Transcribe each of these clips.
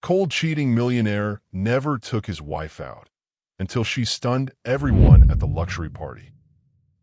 Cold-cheating millionaire never took his wife out until she stunned everyone at the luxury party.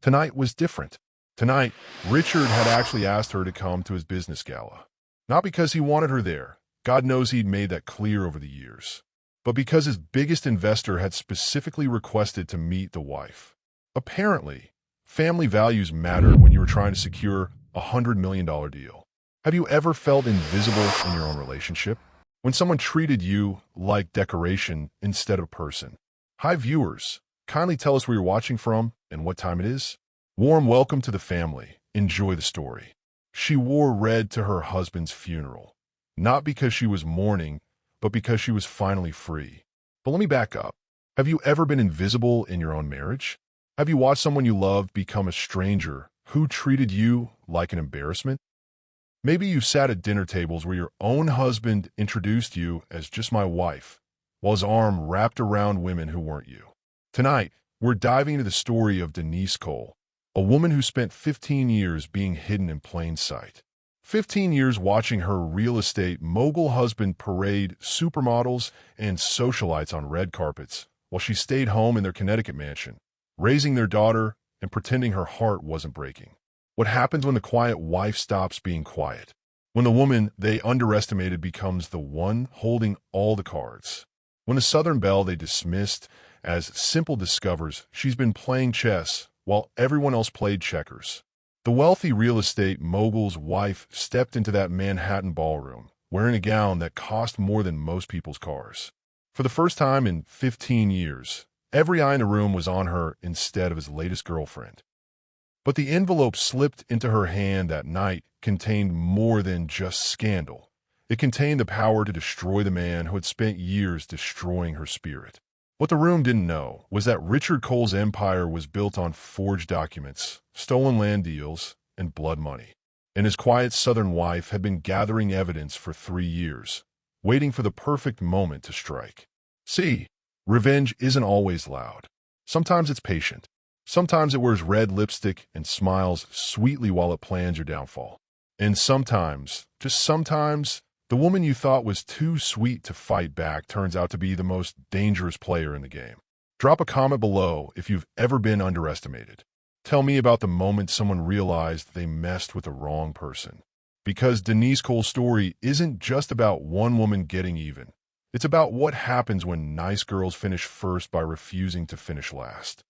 Tonight was different. Tonight, Richard had actually asked her to come to his business gala. Not because he wanted her there. God knows he'd made that clear over the years. But because his biggest investor had specifically requested to meet the wife. Apparently, family values mattered when you were trying to secure a $100 million deal. Have you ever felt invisible in your own relationship? When someone treated you like decoration instead of person? Hi viewers, kindly tell us where you're watching from and what time it is. Warm welcome to the family. Enjoy the story. She wore red to her husband's funeral. Not because she was mourning, but because she was finally free. But let me back up. Have you ever been invisible in your own marriage? Have you watched someone you loved become a stranger who treated you like an embarrassment? Maybe you sat at dinner tables where your own husband introduced you as just my wife, while his arm wrapped around women who weren't you. Tonight, we're diving into the story of Denise Cole, a woman who spent 15 years being hidden in plain sight. 15 years watching her real estate mogul husband parade supermodels and socialites on red carpets, while she stayed home in their Connecticut mansion, raising their daughter and pretending her heart wasn't breaking. What happens when the quiet wife stops being quiet? When the woman they underestimated becomes the one holding all the cards? When the Southern belle they dismissed as simple discovers she's been playing chess while everyone else played checkers? The wealthy real estate mogul's wife stepped into that Manhattan ballroom, wearing a gown that cost more than most people's cars. For the first time in 15 years, every eye in the room was on her instead of his latest girlfriend. But the envelope slipped into her hand that night contained more than just scandal. It contained the power to destroy the man who had spent years destroying her spirit. What the room didn't know was that Richard Cole's empire was built on forged documents, stolen land deals, and blood money. And his quiet Southern wife had been gathering evidence for 3 years, waiting for the perfect moment to strike. See, revenge isn't always loud. Sometimes it's patient. Sometimes it wears red lipstick and smiles sweetly while it plans your downfall. And sometimes, just sometimes, the woman you thought was too sweet to fight back turns out to be the most dangerous player in the game. Drop a comment below if you've ever been underestimated. Tell me about the moment someone realized they messed with the wrong person. Because Denise Cole's story isn't just about one woman getting even. It's about what happens when nice girls finish first by refusing to finish last.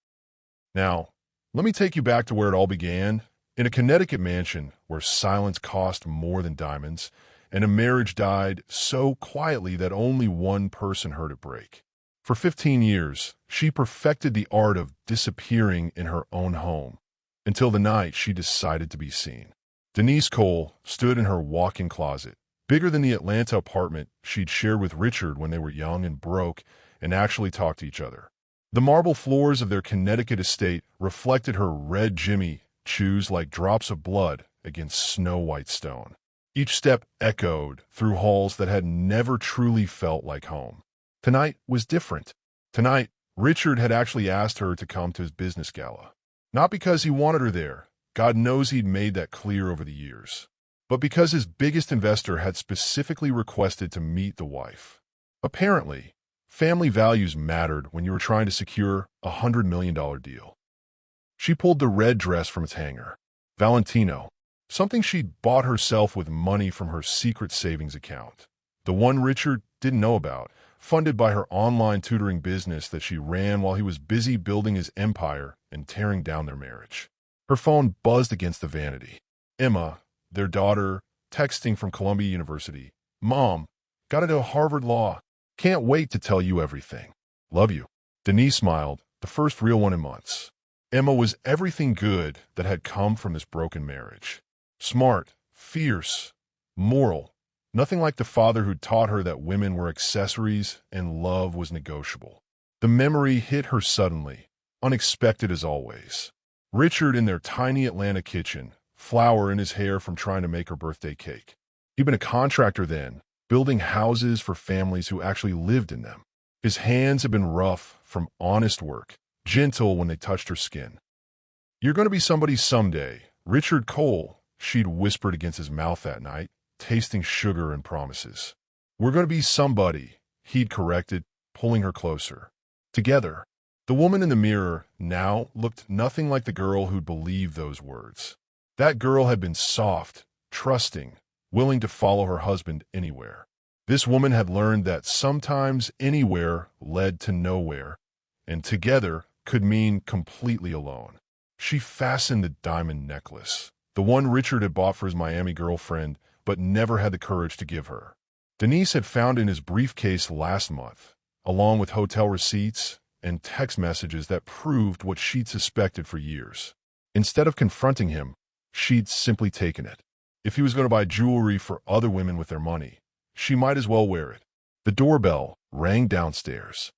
Now, let me take you back to where it all began, in a Connecticut mansion where silence cost more than diamonds, and a marriage died so quietly that only one person heard it break. For 15 years, she perfected the art of disappearing in her own home, until the night she decided to be seen. Denise Cole stood in her walk-in closet, bigger than the Atlanta apartment she'd shared with Richard when they were young and broke and actually talked to each other. The marble floors of their Connecticut estate reflected her red Jimmy Choos like drops of blood against snow-white stone. Each step echoed through halls that had never truly felt like home. Tonight was different. Tonight, Richard had actually asked her to come to his business gala. Not because he wanted her there. God knows he'd made that clear over the years. But because his biggest investor had specifically requested to meet the wife. Apparently, family values mattered when you were trying to secure a $100 million deal. She pulled the red dress from its hanger. Valentino. Something she'd bought herself with money from her secret savings account. The one Richard didn't know about, funded by her online tutoring business that she ran while he was busy building his empire and tearing down their marriage. Her phone buzzed against the vanity. Emma, their daughter, texting from Columbia University. Mom, got into Harvard Law. Can't wait to tell you everything. Love you. Denise smiled, the first real one in months. Emma was everything good that had come from this broken marriage. Smart, fierce, moral. Nothing like the father who taught her that women were accessories and love was negotiable. The memory hit her suddenly, unexpected as always. Richard in their tiny Atlanta kitchen, flour in his hair from trying to make her birthday cake. He'd been a contractor then, building houses for families who actually lived in them. His hands had been rough from honest work, gentle when they touched her skin. You're going to be somebody someday, Richard Cole, she'd whispered against his mouth that night, tasting sugar and promises. We're going to be somebody, he'd corrected, pulling her closer. Together. The woman in the mirror now looked nothing like the girl who'd believed those words. That girl had been soft, trusting, willing to follow her husband anywhere. This woman had learned that sometimes anywhere led to nowhere, and together could mean completely alone. She fastened the diamond necklace, the one Richard had bought for his Miami girlfriend, but never had the courage to give her. Denise had found in his briefcase last month, along with hotel receipts and text messages that proved what she'd suspected for years. Instead of confronting him, she'd simply taken it. If he was going to buy jewelry for other women with their money, she might as well wear it. The doorbell rang downstairs.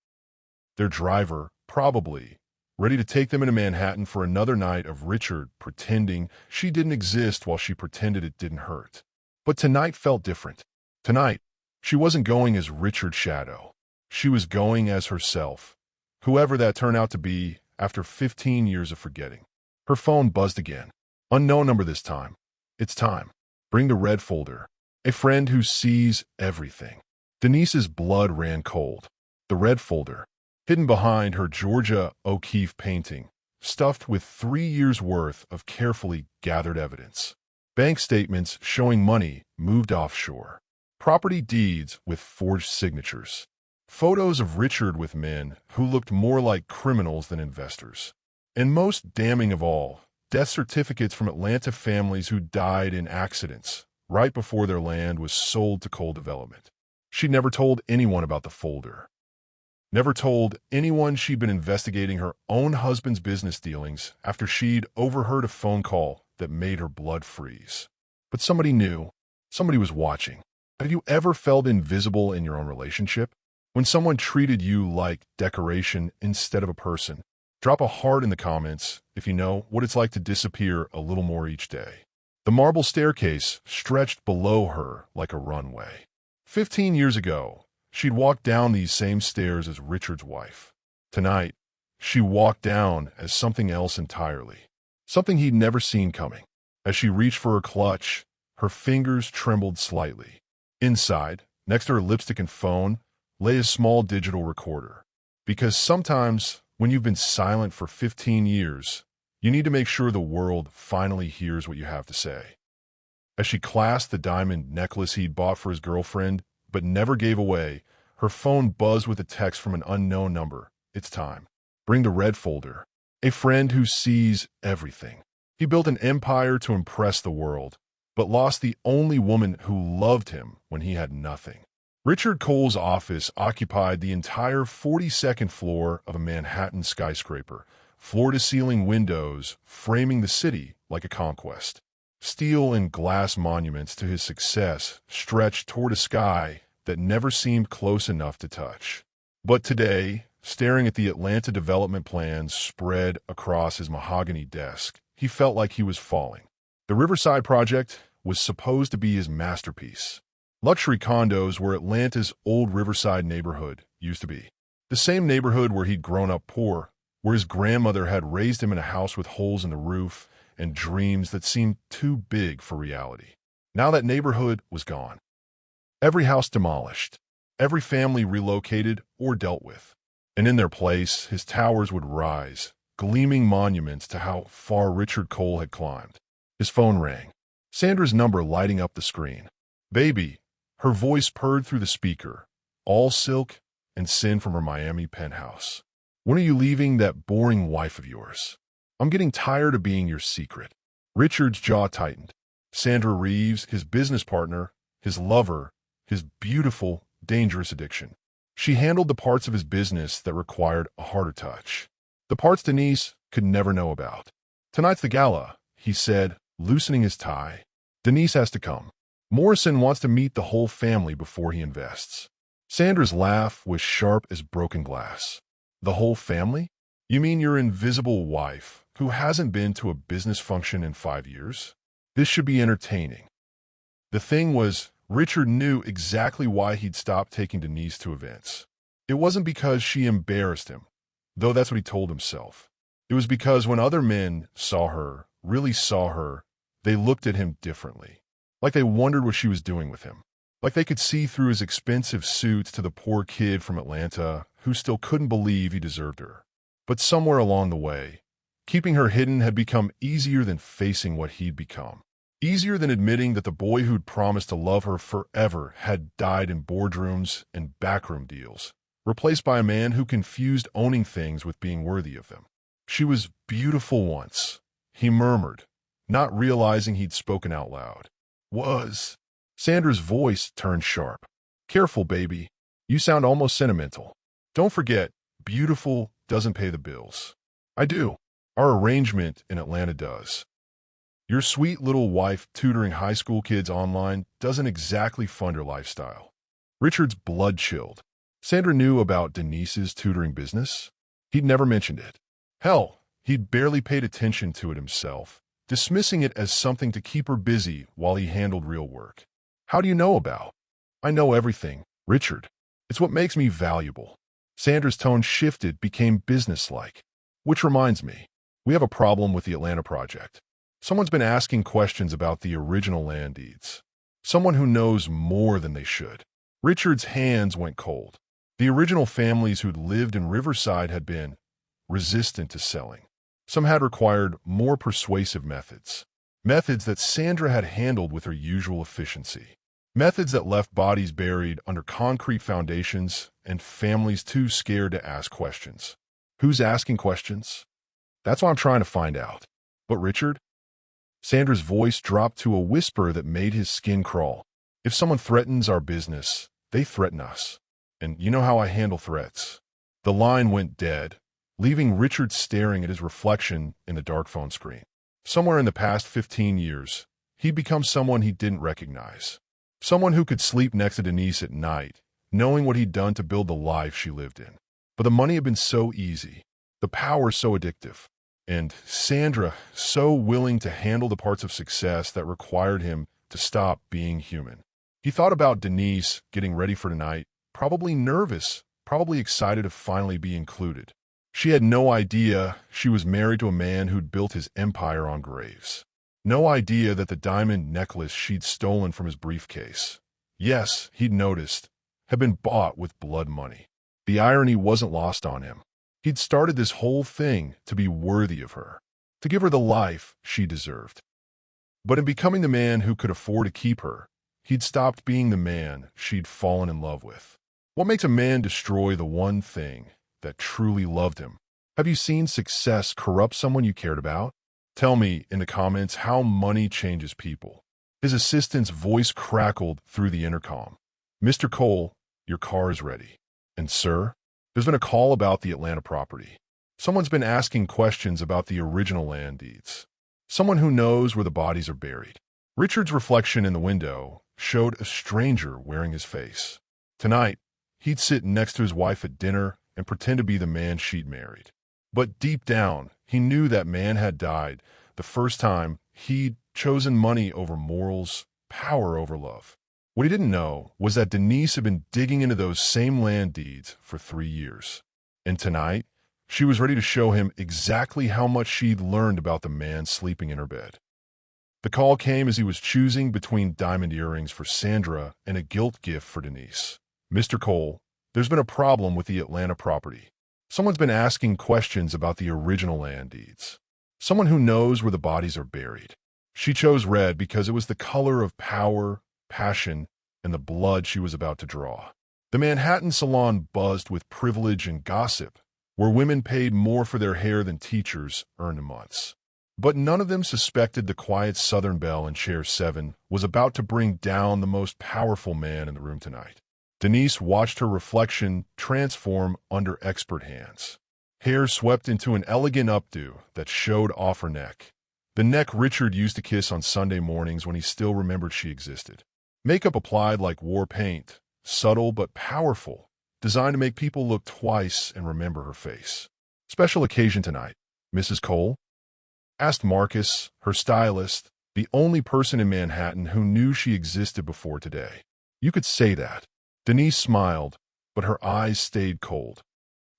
Their driver, probably, ready to take them into Manhattan for another night of Richard pretending she didn't exist while she pretended it didn't hurt. But tonight felt different. Tonight, she wasn't going as Richard's shadow. She was going as herself, whoever that turned out to be after 15 years of forgetting. Her phone buzzed again. Unknown number this time. It's time. Bring the red folder. A friend who sees everything. Denise's blood ran cold. The red folder, hidden behind her Georgia O'Keeffe painting, stuffed with 3 years' worth of carefully gathered evidence. Bank statements showing money moved offshore. Property deeds with forged signatures. Photos of Richard with men who looked more like criminals than investors. And most damning of all, death certificates from Atlanta families who died in accidents right before their land was sold to coal development. She never told anyone about the folder. Never told anyone she'd been investigating her own husband's business dealings after she'd overheard a phone call that made her blood freeze. But somebody knew. Somebody was watching. Have you ever felt invisible in your own relationship? When someone treated you like decoration instead of a person? Drop a heart in the comments if you know what it's like to disappear a little more each day. The marble staircase stretched below her like a runway. 15 years ago, she'd walked down these same stairs as Richard's wife. Tonight, she walked down as something else entirely. Something he'd never seen coming. As she reached for her clutch, her fingers trembled slightly. Inside, next to her lipstick and phone, lay a small digital recorder. Because sometimes, when you've been silent for 15 years, you need to make sure the world finally hears what you have to say. As she clasped the diamond necklace he'd bought for his girlfriend, but never gave away, her phone buzzed with a text from an unknown number. It's time. Bring the red folder. A friend who sees everything. He built an empire to impress the world, but lost the only woman who loved him when he had nothing. Richard Cole's office occupied the entire 42nd floor of a Manhattan skyscraper, floor-to-ceiling windows framing the city like a conquest. Steel and glass monuments to his success stretched toward a sky that never seemed close enough to touch. But today, staring at the Atlanta development plans spread across his mahogany desk, he felt like he was falling. The Riverside project was supposed to be his masterpiece. Luxury condos where Atlanta's old Riverside neighborhood used to be. The same neighborhood where he'd grown up poor, where his grandmother had raised him in a house with holes in the roof and dreams that seemed too big for reality. Now that neighborhood was gone. Every house demolished, every family relocated or dealt with. And in their place, his towers would rise, gleaming monuments to how far Richard Cole had climbed. His phone rang. Sandra's number lighting up the screen. Baby, her voice purred through the speaker, all silk and sin from her Miami penthouse. When are you leaving that boring wife of yours? I'm getting tired of being your secret. Richard's jaw tightened. Sandra Reeves, his business partner, his lover, his beautiful, dangerous addiction. She handled the parts of his business that required a harder touch. The parts Denise could never know about. Tonight's the gala, he said, loosening his tie. Denise has to come. Morrison wants to meet the whole family before he invests. Sandra's laugh was sharp as broken glass. The whole family? You mean your invisible wife, who hasn't been to a business function in 5 years? This should be entertaining. The thing was, Richard knew exactly why he'd stopped taking Denise to events. It wasn't because she embarrassed him, though that's what he told himself. It was because when other men saw her, really saw her, they looked at him differently, like they wondered what she was doing with him. Like they could see through his expensive suits to the poor kid from Atlanta who still couldn't believe he deserved her. But somewhere along the way, keeping her hidden had become easier than facing what he'd become. Easier than admitting that the boy who'd promised to love her forever had died in boardrooms and backroom deals, replaced by a man who confused owning things with being worthy of them. She was beautiful once, he murmured, not realizing he'd spoken out loud. Was. Sandra's voice turned sharp. Careful, baby. You sound almost sentimental. Don't forget, beautiful doesn't pay the bills. I do. Our arrangement in Atlanta does. Your sweet little wife tutoring high school kids online doesn't exactly fund her lifestyle. Richard's blood chilled. Sandra knew about Denise's tutoring business. He'd never mentioned it. Hell, he'd barely paid attention to it himself, dismissing it as something to keep her busy while he handled real work. How do you know about? I know everything, Richard. It's what makes me valuable. Sandra's tone shifted, became businesslike. Which reminds me, we have a problem with the Atlanta project. Someone's been asking questions about the original land deeds. Someone who knows more than they should. Richard's hands went cold. The original families who'd lived in Riverside had been resistant to selling. Some had required more persuasive methods. Methods that Sandra had handled with her usual efficiency. Methods that left bodies buried under concrete foundations and families too scared to ask questions. Who's asking questions? That's what I'm trying to find out. But Richard? Sandra's voice dropped to a whisper that made his skin crawl. If someone threatens our business, they threaten us. And you know how I handle threats. The line went dead, leaving Richard staring at his reflection in the dark phone screen. Somewhere in the past 15 years, he'd become someone he didn't recognize. Someone who could sleep next to Denise at night, knowing what he'd done to build the life she lived in. But the money had been so easy, the power so addictive, and Sandra so willing to handle the parts of success that required him to stop being human. He thought about Denise getting ready for tonight, probably nervous, probably excited to finally be included. She had no idea she was married to a man who'd built his empire on graves. No idea that the diamond necklace she'd stolen from his briefcase, yes, he'd noticed, had been bought with blood money. The irony wasn't lost on him. He'd started this whole thing to be worthy of her, to give her the life she deserved. But in becoming the man who could afford to keep her, he'd stopped being the man she'd fallen in love with. What makes a man destroy the one thing that truly loved him? Have you seen success corrupt someone you cared about? Tell me in the comments how money changes people. His assistant's voice crackled through the intercom. Mr. Cole, your car is ready. And sir, there's been a call about the Atlanta property. Someone's been asking questions about the original land deeds. Someone who knows where the bodies are buried. Richard's reflection in the window showed a stranger wearing his face. Tonight, he'd sit next to his wife at dinner and pretend to be the man she'd married. But deep down, he knew that man had died the first time he'd chosen money over morals, power over love. What he didn't know was that Denise had been digging into those same land deeds for 3 years. And tonight, she was ready to show him exactly how much she'd learned about the man sleeping in her bed. The call came as he was choosing between diamond earrings for Sandra and a gilt gift for Denise. Mr. Cole, there's been a problem with the Atlanta property. Someone's been asking questions about the original land deeds. Someone who knows where the bodies are buried. She chose red because it was the color of power, passion, and the blood she was about to draw. The Manhattan salon buzzed with privilege and gossip, where women paid more for their hair than teachers earned in months. But none of them suspected the quiet Southern belle in chair 7 was about to bring down the most powerful man in the room tonight. Denise watched her reflection transform under expert hands. Hair swept into an elegant updo that showed off her neck. The neck Richard used to kiss on Sunday mornings when he still remembered she existed. Makeup applied like war paint, subtle but powerful, designed to make people look twice and remember her face. Special occasion tonight, Mrs. Cole? Asked Marcus, her stylist, the only person in Manhattan who knew she existed before today. You could say that. Denise smiled, but her eyes stayed cold.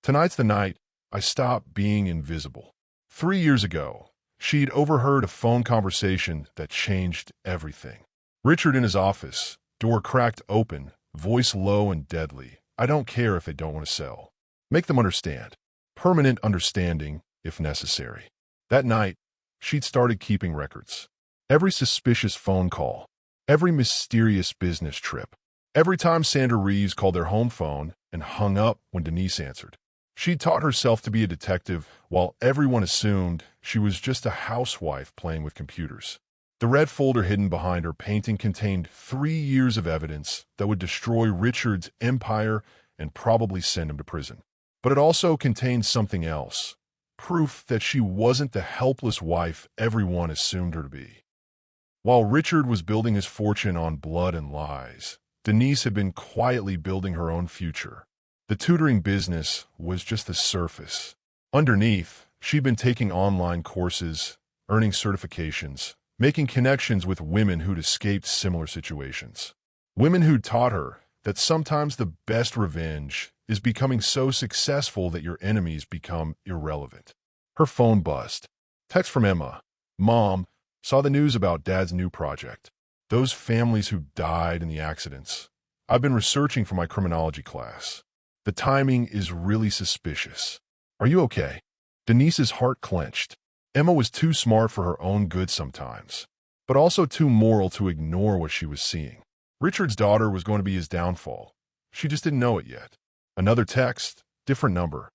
Tonight's the night I stopped being invisible. 3 years ago, she'd overheard a phone conversation that changed everything. Richard in his office, Door cracked open, voice low and deadly. I don't care if they don't want to sell. Make them understand. Permanent understanding, if necessary. That night, she'd started keeping records. Every suspicious phone call, every mysterious business trip, every time Sandra Reeves called their home phone and hung up when Denise answered. She'd taught herself to be a detective while everyone assumed she was just a housewife playing with computers. The red folder hidden behind her painting contained 3 years of evidence that would destroy Richard's empire and probably send him to prison. But it also contained something else, proof that she wasn't the helpless wife everyone assumed her to be. While Richard was building his fortune on blood and lies, Denise had been quietly building her own future. The tutoring business was just the surface. Underneath, she'd been taking online courses, earning certifications, making connections with women who'd escaped similar situations. Women who'd taught her that sometimes the best revenge is becoming so successful that your enemies become irrelevant. Her phone buzzed. Text from Emma. Mom, saw the news about Dad's new project. Those families who died in the accidents. I've been researching for my criminology class. The timing is really suspicious. Are you okay? Denise's heart clenched. Emma was too smart for her own good sometimes, but also too moral to ignore what she was seeing. Richard's daughter was going to be his downfall. She just didn't know it yet. Another text, different number.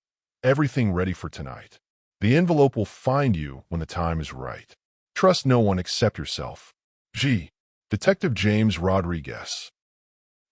Everything ready for tonight. The envelope will find you when the time is right. Trust no one except yourself. G. Detective James Rodriguez.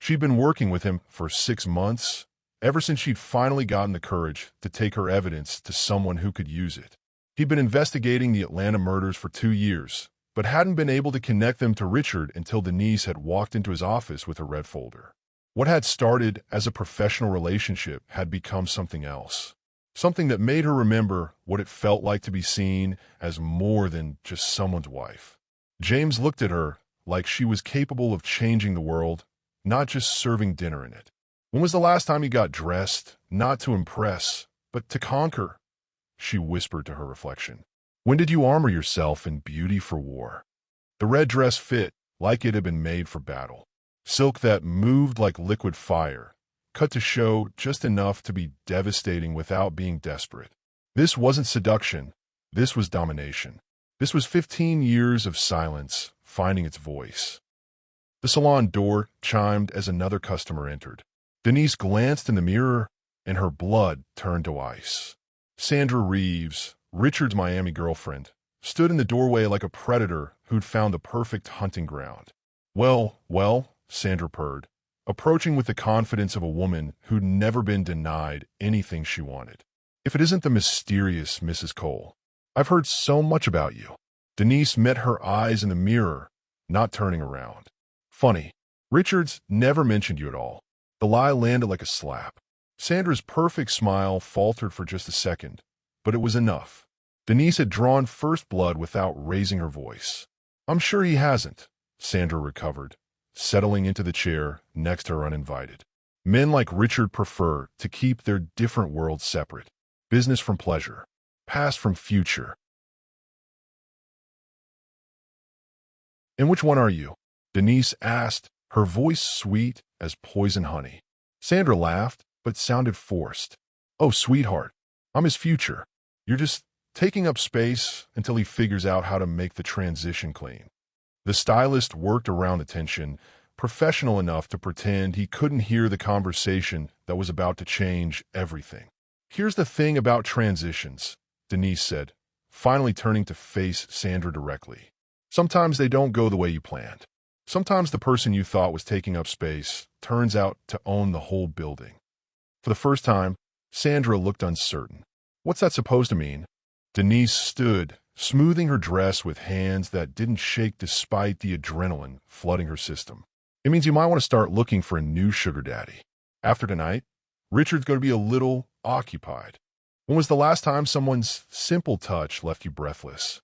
She'd been working with him for 6 months, ever since she'd finally gotten the courage to take her evidence to someone who could use it. He'd been investigating the Atlanta murders for 2 years, but hadn't been able to connect them to Richard until Denise had walked into his office with a red folder. What had started as a professional relationship had become something else. Something that made her remember what it felt like to be seen as more than just someone's wife. James looked at her like she was capable of changing the world, not just serving dinner in it. When was the last time you got dressed, not to impress, but to conquer? She whispered to her reflection. When did you armor yourself in beauty for war? The red dress fit like it had been made for battle. Silk that moved like liquid fire, cut to show just enough to be devastating without being desperate. This wasn't seduction. This was domination. This was 15 years of silence finding its voice. The salon door chimed as another customer entered. Denise glanced in the mirror, and her blood turned to ice. Sandra Reeves, Richard's Miami girlfriend, stood in the doorway like a predator who'd found the perfect hunting ground. Well, Sandra purred, approaching with the confidence of a woman who'd never been denied anything she wanted. If it isn't the mysterious Mrs. Cole, I've heard so much about you. Denise met her eyes in the mirror, not turning around. Funny, Richard's never mentioned you at all. The lie landed like a slap. Sandra's perfect smile faltered for just a second, but it was enough. Denise had drawn first blood without raising her voice. I'm sure he hasn't, Sandra recovered, settling into the chair next to her uninvited. Men like Richard prefer to keep their different worlds separate. Business from pleasure, past from future. And which one are you? Denise asked, her voice sweet as poison honey. Sandra laughed, but sounded forced. Oh, sweetheart, I'm his future. You're just taking up space until he figures out how to make the transition clean. The stylist worked around the tension, professional enough to pretend he couldn't hear the conversation that was about to change everything. Here's the thing about transitions, Denise said, finally turning to face Sandra directly. Sometimes they don't go the way you planned. Sometimes the person you thought was taking up space turns out to own the whole building. For the first time, Sandra looked uncertain. What's that supposed to mean? Denise stood, smoothing her dress with hands that didn't shake despite the adrenaline flooding her system. It means you might want to start looking for a new sugar daddy. After tonight, Richard's going to be a little occupied. When was the last time someone's simple touch left you breathless?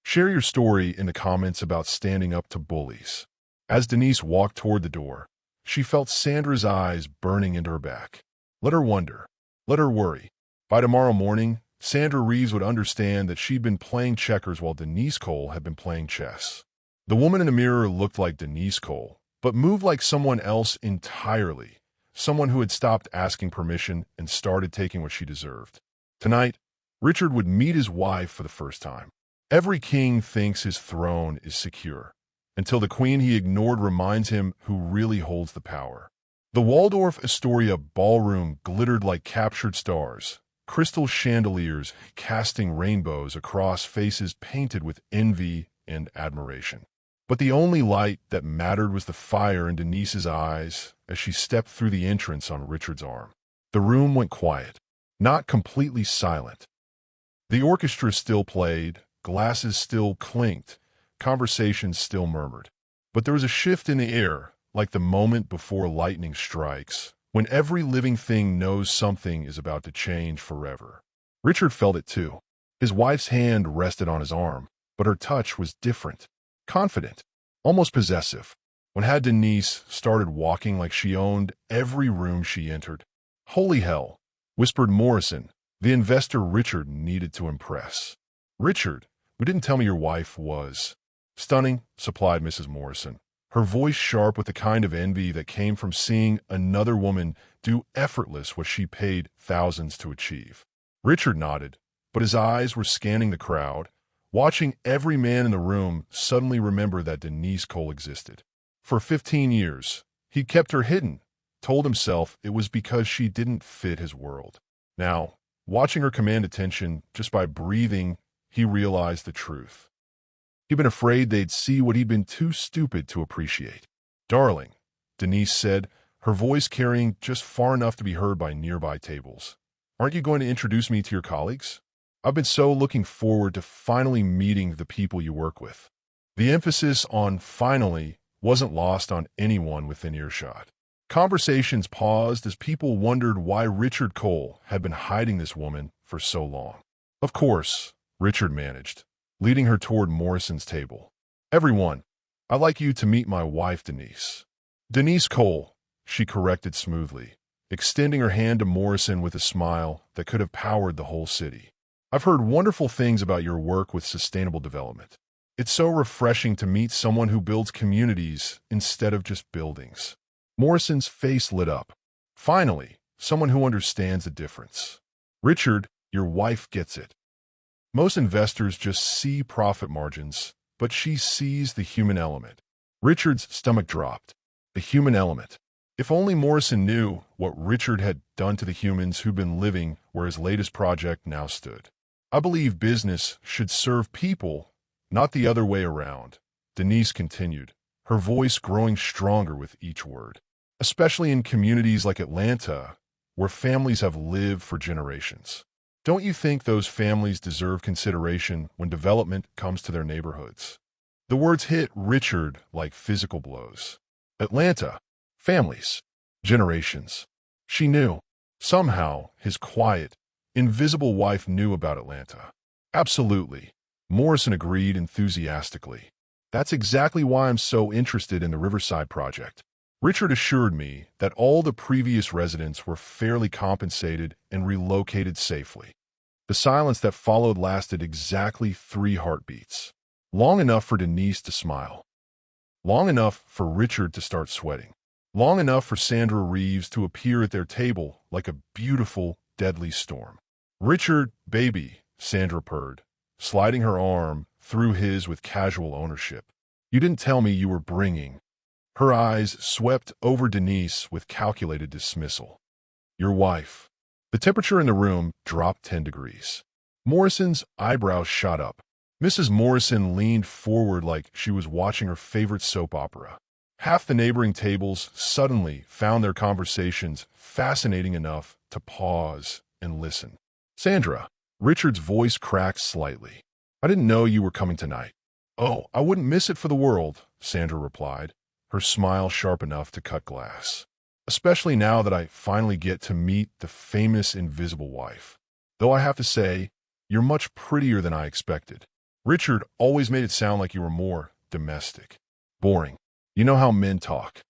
Share your story in the comments about standing up to bullies. As Denise walked toward the door, she felt Sandra's eyes burning into her back. Let her wonder. Let her worry. By tomorrow morning, Sandra Reeves would understand that she'd been playing checkers while Denise Cole had been playing chess. The woman in the mirror looked like Denise Cole, but move like someone else entirely, someone who had stopped asking permission and started taking what she deserved. Tonight, Richard would meet his wife for the first time. Every king thinks his throne is secure, until the queen he ignored reminds him who really holds the power. The Waldorf Astoria ballroom glittered like captured stars, crystal chandeliers casting rainbows across faces painted with envy and admiration. But the only light that mattered was the fire in Denise's eyes as she stepped through the entrance on Richard's arm. The room went quiet, not completely silent. The orchestra still played, glasses still clinked, conversations still murmured. But there was a shift in the air, like the moment before lightning strikes, when every living thing knows something is about to change forever. Richard felt it too. His wife's hand rested on his arm, but her touch was different, confident, almost possessive. When had Denise started walking like she owned every room she entered? "Holy hell," whispered Morrison, the investor Richard needed to impress. "Richard, you didn't tell me your wife was." "Stunning," supplied Mrs. Morrison, her voice sharp with the kind of envy that came from seeing another woman do effortless what she paid thousands to achieve. Richard nodded, but his eyes were scanning the crowd, watching every man in the room suddenly remember that Denise Cole existed. For 15 years, he kept her hidden, told himself it was because she didn't fit his world. Now, watching her command attention just by breathing, he realized the truth. He'd been afraid they'd see what he'd been too stupid to appreciate. "Darling," Denise said, her voice carrying just far enough to be heard by nearby tables. "Aren't you going to introduce me to your colleagues? I've been so looking forward to finally meeting the people you work with." The emphasis on "finally" wasn't lost on anyone within earshot. Conversations paused as people wondered why Richard Cole had been hiding this woman for so long. "Of course," Richard managed, leading her toward Morrison's table. "Everyone, I'd like you to meet my wife, Denise." "Denise Cole," she corrected smoothly, extending her hand to Morrison with a smile that could have powered the whole city. "I've heard wonderful things about your work with sustainable development. It's so refreshing to meet someone who builds communities instead of just buildings." Morrison's face lit up. Finally, someone who understands the difference. "Richard, your wife gets it. Most investors just see profit margins, but she sees the human element." Richard's stomach dropped. The human element. If only Morrison knew what Richard had done to the humans who'd been living where his latest project now stood. "I believe business should serve people, not the other way around," Denise continued, her voice growing stronger with each word. "Especially in communities like Atlanta, where families have lived for generations. Don't you think those families deserve consideration when development comes to their neighborhoods?" The words hit Richard like physical blows. Atlanta, families, generations. She knew. Somehow, his quiet, invisible wife knew about Atlanta. "Absolutely," Morrison agreed enthusiastically. "That's exactly why I'm so interested in the Riverside project." Richard assured me that all the previous residents were fairly compensated and relocated safely. The silence that followed lasted exactly 3 heartbeats. Long enough for Denise to smile. Long enough for Richard to start sweating. Long enough for Sandra Reeves to appear at their table like a beautiful, deadly storm. "Richard, baby," Sandra purred, sliding her arm through his with casual ownership. "You didn't tell me you were bringing." Her eyes swept over Denise with calculated dismissal. "Your wife." The temperature in the room dropped 10 degrees. Morrison's eyebrows shot up. Mrs. Morrison leaned forward like she was watching her favorite soap opera. Half the neighboring tables suddenly found their conversations fascinating enough to pause and listen. "Sandra," Richard's voice cracked slightly. "I didn't know you were coming tonight." "Oh, I wouldn't miss it for the world," Sandra replied, her smile sharp enough to cut glass. "Especially now that I finally get to meet the famous invisible wife. Though I have to say, you're much prettier than I expected." Richard always made it sound like you were more domestic. "Boring. You know how men talk."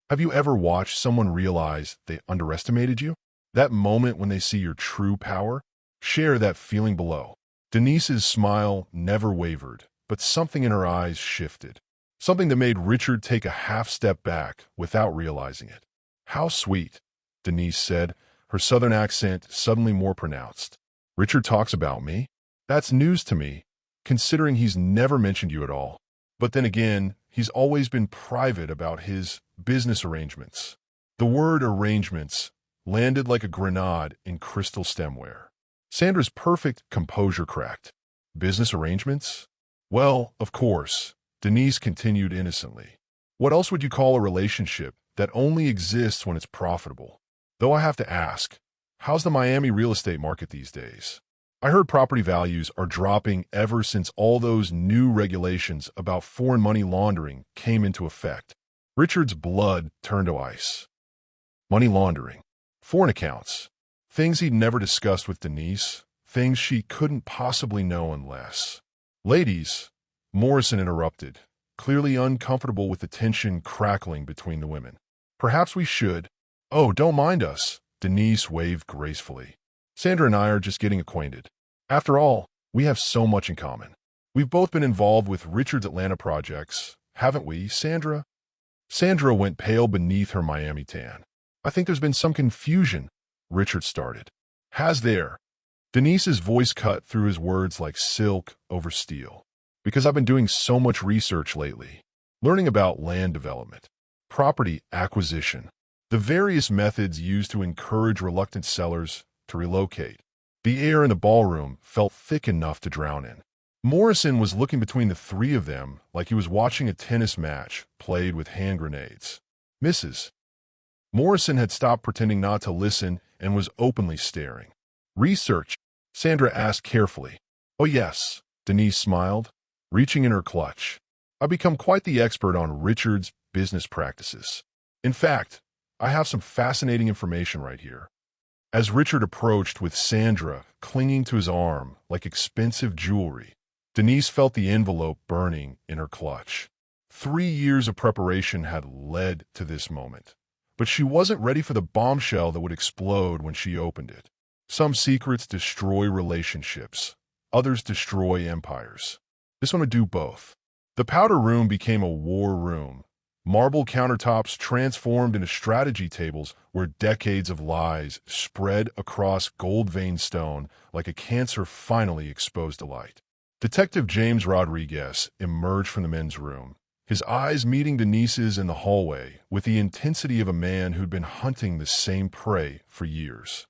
Have you ever watched someone realize they underestimated you? That moment when they see your true power? Share that feeling below. Denise's smile never wavered, but something in her eyes shifted. something that made Richard take a half step back without realizing it. "How sweet," Denise said, her southern accent suddenly more pronounced. "Richard talks about me? That's news to me, considering he's never mentioned you at all. But then again, he's always been private about his business arrangements." The word arrangements landed like a grenade in crystal stemware. Sandra's perfect composure cracked. "Business arrangements?" "Well, of course," Denise continued innocently. "What else would you call a relationship that only exists when it's profitable? Though I have to ask, how's the Miami real estate market these days? I heard property values are dropping ever since all those new regulations about foreign money laundering came into effect." Richard's blood turned to ice. Money laundering, foreign accounts, things he'd never discussed with Denise, things she couldn't possibly know unless... "Ladies," Morrison interrupted, clearly uncomfortable with the tension crackling between the women. "Perhaps we should—" "Oh, don't mind us," Denise waved gracefully. "Sandra and I are just getting acquainted. After all, we have so much in common. We've both been involved with Richard's Atlanta projects, haven't we, Sandra?" Sandra went pale beneath her Miami tan. "I think there's been some confusion," Richard started. "Has there?" Denise's voice cut through his words like silk over steel. "Because I've been doing so much research lately, learning about land development, property acquisition, the various methods used to encourage reluctant sellers to relocate. The air in the ballroom felt thick enough to drown in." Morrison was looking between the three of them like he was watching a tennis match played with hand grenades. "Mrs. Morrison had stopped pretending not to listen and was openly staring. "Research?" Sandra asked carefully. "Oh yes," Denise smiled, reaching in her clutch. "I've become quite the expert on Richard's business practices. In fact, I have some fascinating information right here." As Richard approached with Sandra clinging to his arm like expensive jewelry, Denise felt the envelope burning in her clutch. 3 years of preparation had led to this moment, but she wasn't ready for the bombshell that would explode when she opened it. Some secrets destroy relationships, others destroy empires. This one would do both. The powder room became a war room. Marble countertops transformed into strategy tables where decades of lies spread across gold-veined stone like a cancer finally exposed to light. Detective James Rodriguez emerged from the men's room, his eyes meeting Denise's in the hallway with the intensity of a man who'd been hunting the same prey for years.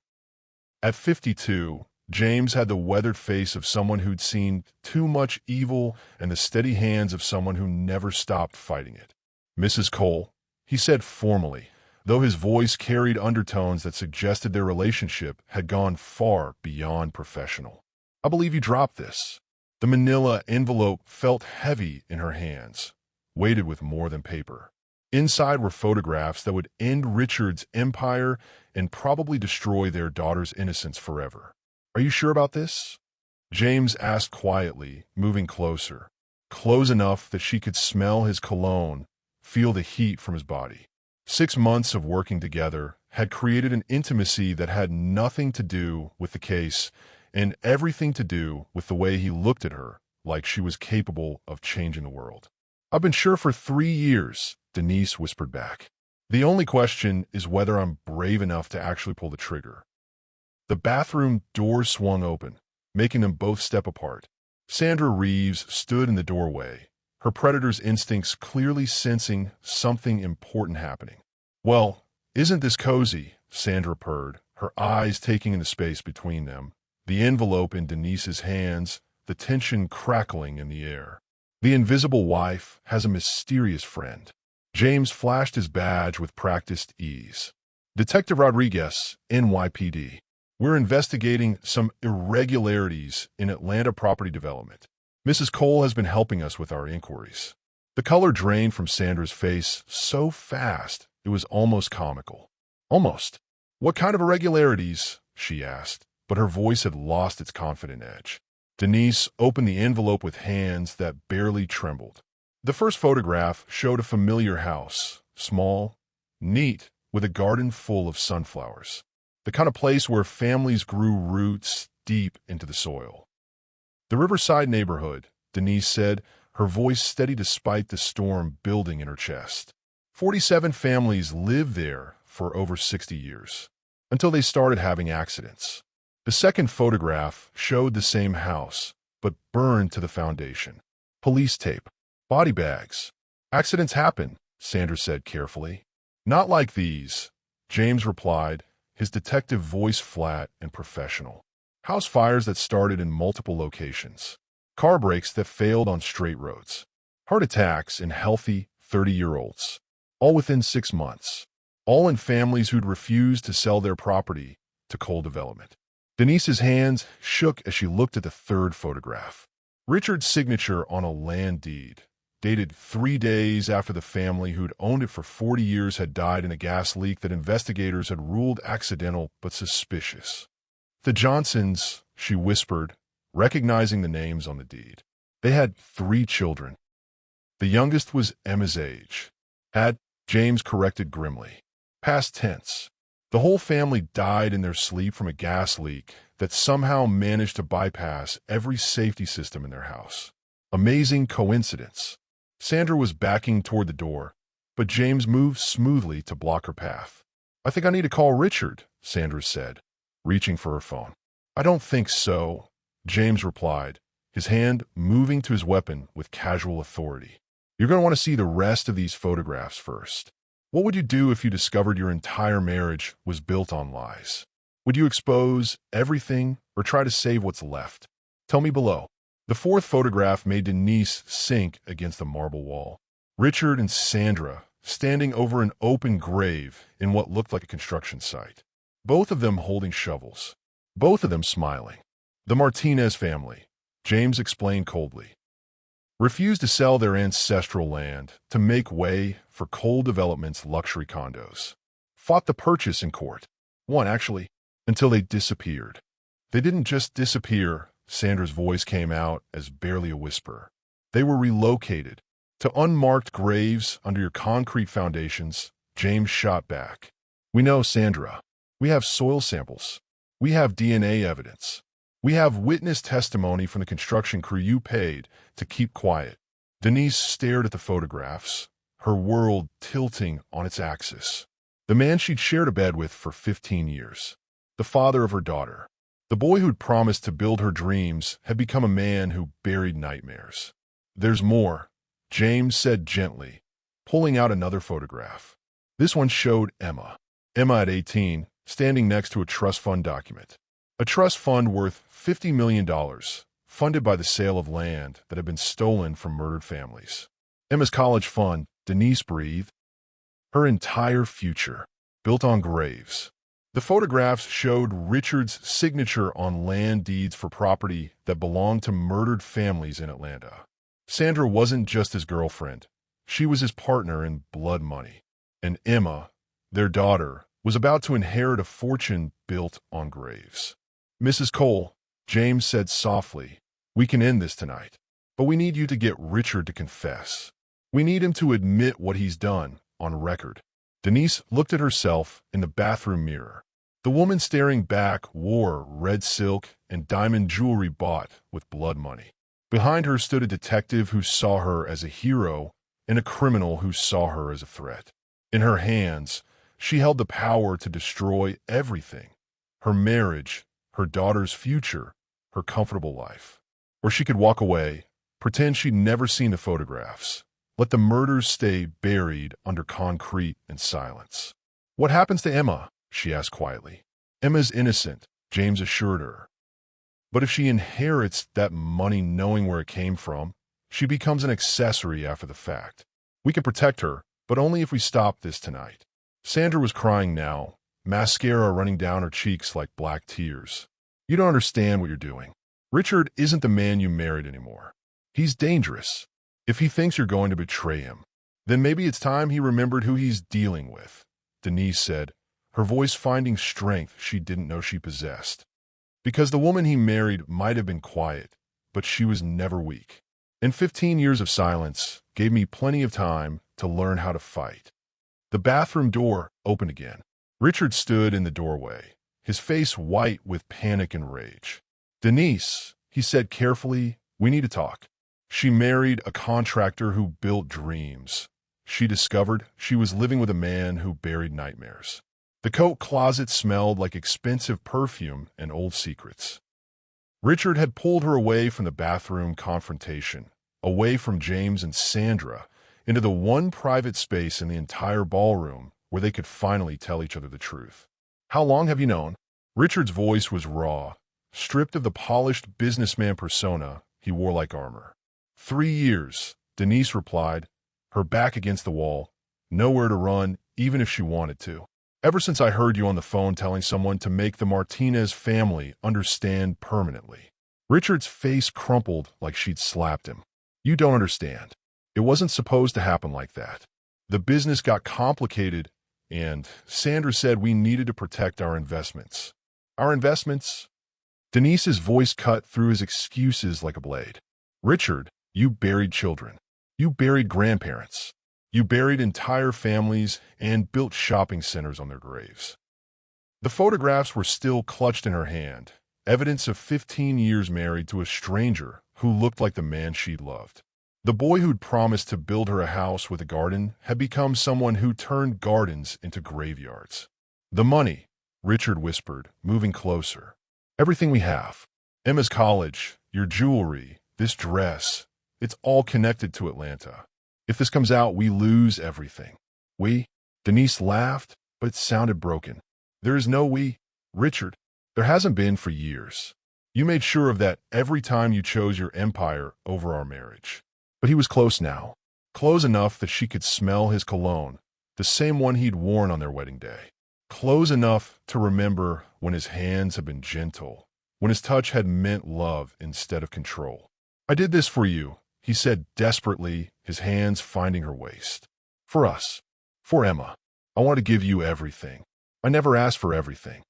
At 52, James had the weathered face of someone who'd seen too much evil and the steady hands of someone who never stopped fighting it. "Mrs. Cole," he said formally, though his voice carried undertones that suggested their relationship had gone far beyond professional. "I believe you dropped this." The manila envelope felt heavy in her hands, weighted with more than paper. Inside were photographs that would end Richard's empire and probably destroy their daughter's innocence forever. "Are you sure about this?" James asked quietly, moving closer, close enough that she could smell his cologne, feel the heat from his body. 6 months of working together had created an intimacy that had nothing to do with the case and everything to do with the way he looked at her, like she was capable of changing the world. "I've been sure for 3 years," Denise whispered back. "The only question is whether I'm brave enough to actually pull the trigger." The bathroom door swung open, making them both step apart. Sandra Reeves stood in the doorway, her predator's instincts clearly sensing something important happening. "Well, isn't this cozy?" Sandra purred, her eyes taking in the space between them, the envelope in Denise's hands, the tension crackling in the air. "The invisible wife has a mysterious friend." James flashed his badge with practiced ease. "Detective Rodriguez, NYPD. We're investigating some irregularities in Atlanta property development. Mrs. Cole has been helping us with our inquiries." The color drained from Sandra's face so fast it was almost comical. "Almost. What kind of irregularities?" she asked, but her voice had lost its confident edge. Denise opened the envelope with hands that barely trembled. The first photograph showed a familiar house, small, neat, with a garden full of sunflowers. The kind of place where families grew roots deep into the soil. "The Riverside neighborhood," Denise said, her voice steady despite the storm building in her chest. 47 families lived there for over 60 years, until they started having accidents. The second photograph showed the same house, but burned to the foundation. Police tape, body bags. Accidents happen, Sandra said carefully. Not like these, James replied, his detective voice flat and professional. House fires that started in multiple locations. Car breaks that failed on straight roads. Heart attacks in healthy 30-year-olds. All within 6 months. All in families who'd refused to sell their property to coal development. Denise's hands shook as she looked at the third photograph. Richard's signature on a land deed, dated 3 days after the family who'd owned it for 40 years had died in a gas leak that investigators had ruled accidental but suspicious. The Johnsons, she whispered, recognizing the names on the deed. They had 3 children. The youngest was Emma's age. Had, James corrected grimly. Past tense. The whole family died in their sleep from a gas leak that somehow managed to bypass every safety system in their house. Amazing coincidence. Sandra was backing toward the door, but James moved smoothly to block her path. I think I need to call Richard, Sandra said, reaching for her phone. I don't think so, James replied, his hand moving to his weapon with casual authority. You're going to want to see the rest of these photographs first. What would you do if you discovered your entire marriage was built on lies? Would you expose everything or try to save what's left? Tell me below. The fourth photograph made Denise sink against the marble wall. Richard and Sandra standing over an open grave in what looked like a construction site. Both of them holding shovels. Both of them smiling. The Martinez family, James explained coldly, refused to sell their ancestral land to make way for coal development's luxury condos. Fought the purchase in court. Won, actually, until they disappeared. They didn't just disappear, Sandra's voice came out as barely a whisper. They were relocated to unmarked graves under your concrete foundations, James shot back. We know, Sandra. We have soil samples. We have DNA evidence. We have witness testimony from the construction crew you paid to keep quiet. Denise stared at the photographs, her world tilting on its axis. The man she'd shared a bed with for 15 years. The father of her daughter. The boy who'd promised to build her dreams had become a man who buried nightmares. There's more, James said gently, pulling out another photograph. This one showed Emma. Emma at 18, standing next to a trust fund document. A trust fund worth $50 million, funded by the sale of land that had been stolen from murdered families. Emma's college fund, Denise breathed. Her entire future, built on graves. The photographs showed Richard's signature on land deeds for property that belonged to murdered families in Atlanta. Sandra wasn't just his girlfriend. She was his partner in blood money. And Emma, their daughter, was about to inherit a fortune built on graves. Mrs. Cole, James said softly, we can end this tonight. But we need you to get Richard to confess. We need him to admit what he's done, on record. Denise looked at herself in the bathroom mirror. The woman staring back wore red silk and diamond jewelry bought with blood money. Behind her stood a detective who saw her as a hero and a criminal who saw her as a threat. In her hands, she held the power to destroy everything. Her marriage, her daughter's future, her comfortable life. Or she could walk away, pretend she'd never seen the photographs. Let the murders stay buried under concrete and silence. What happens to Emma? She asked quietly. Emma's innocent, James assured her. But if she inherits that money knowing where it came from, she becomes an accessory after the fact. We can protect her, but only if we stop this tonight. Sandra was crying now, mascara running down her cheeks like black tears. You don't understand what you're doing. Richard isn't the man you married anymore. He's dangerous. If he thinks you're going to betray him, then maybe it's time he remembered who he's dealing with, Denise said, her voice finding strength she didn't know she possessed. Because the woman he married might have been quiet, but she was never weak. And 15 years of silence gave me plenty of time to learn how to fight. The bathroom door opened again. Richard stood in the doorway, his face white with panic and rage. Denise, he said carefully, we need to talk. She married a contractor who built dreams. She discovered she was living with a man who buried nightmares. The coat closet smelled like expensive perfume and old secrets. Richard had pulled her away from the bathroom confrontation, away from James and Sandra, into the one private space in the entire ballroom where they could finally tell each other the truth. "How long have you known?" Richard's voice was raw, stripped of the polished businessman persona he wore like armor. 3 years, Denise replied, her back against the wall, nowhere to run even if she wanted to. "Ever since I heard you on the phone telling someone to make the Martinez family understand permanently." Richard's face crumpled like she'd slapped him. "You don't understand. It wasn't supposed to happen like that. The business got complicated, and Sandra said we needed to protect our investments." "Our investments?" Denise's voice cut through his excuses like a blade. "Richard, you buried children. You buried grandparents. You buried entire families and built shopping centers on their graves." The photographs were still clutched in her hand, evidence of 15 years married to a stranger who looked like the man she'd loved. The boy who'd promised to build her a house with a garden had become someone who turned gardens into graveyards. "The money," Richard whispered, moving closer. "Everything we have. Emma's college, your jewelry, this dress. It's all connected to Atlanta. If this comes out, we lose everything." "We?" Denise laughed, but it sounded broken. "There is no we, Richard. There hasn't been for years. You made sure of that every time you chose your empire over our marriage." But he was close now, close enough that she could smell his cologne, the same one he'd worn on their wedding day. Close enough to remember when his hands had been gentle, when his touch had meant love instead of control. "I did this for you," he said desperately, his hands finding her waist. "For us. For Emma. I want to give you everything. I never asked for everything."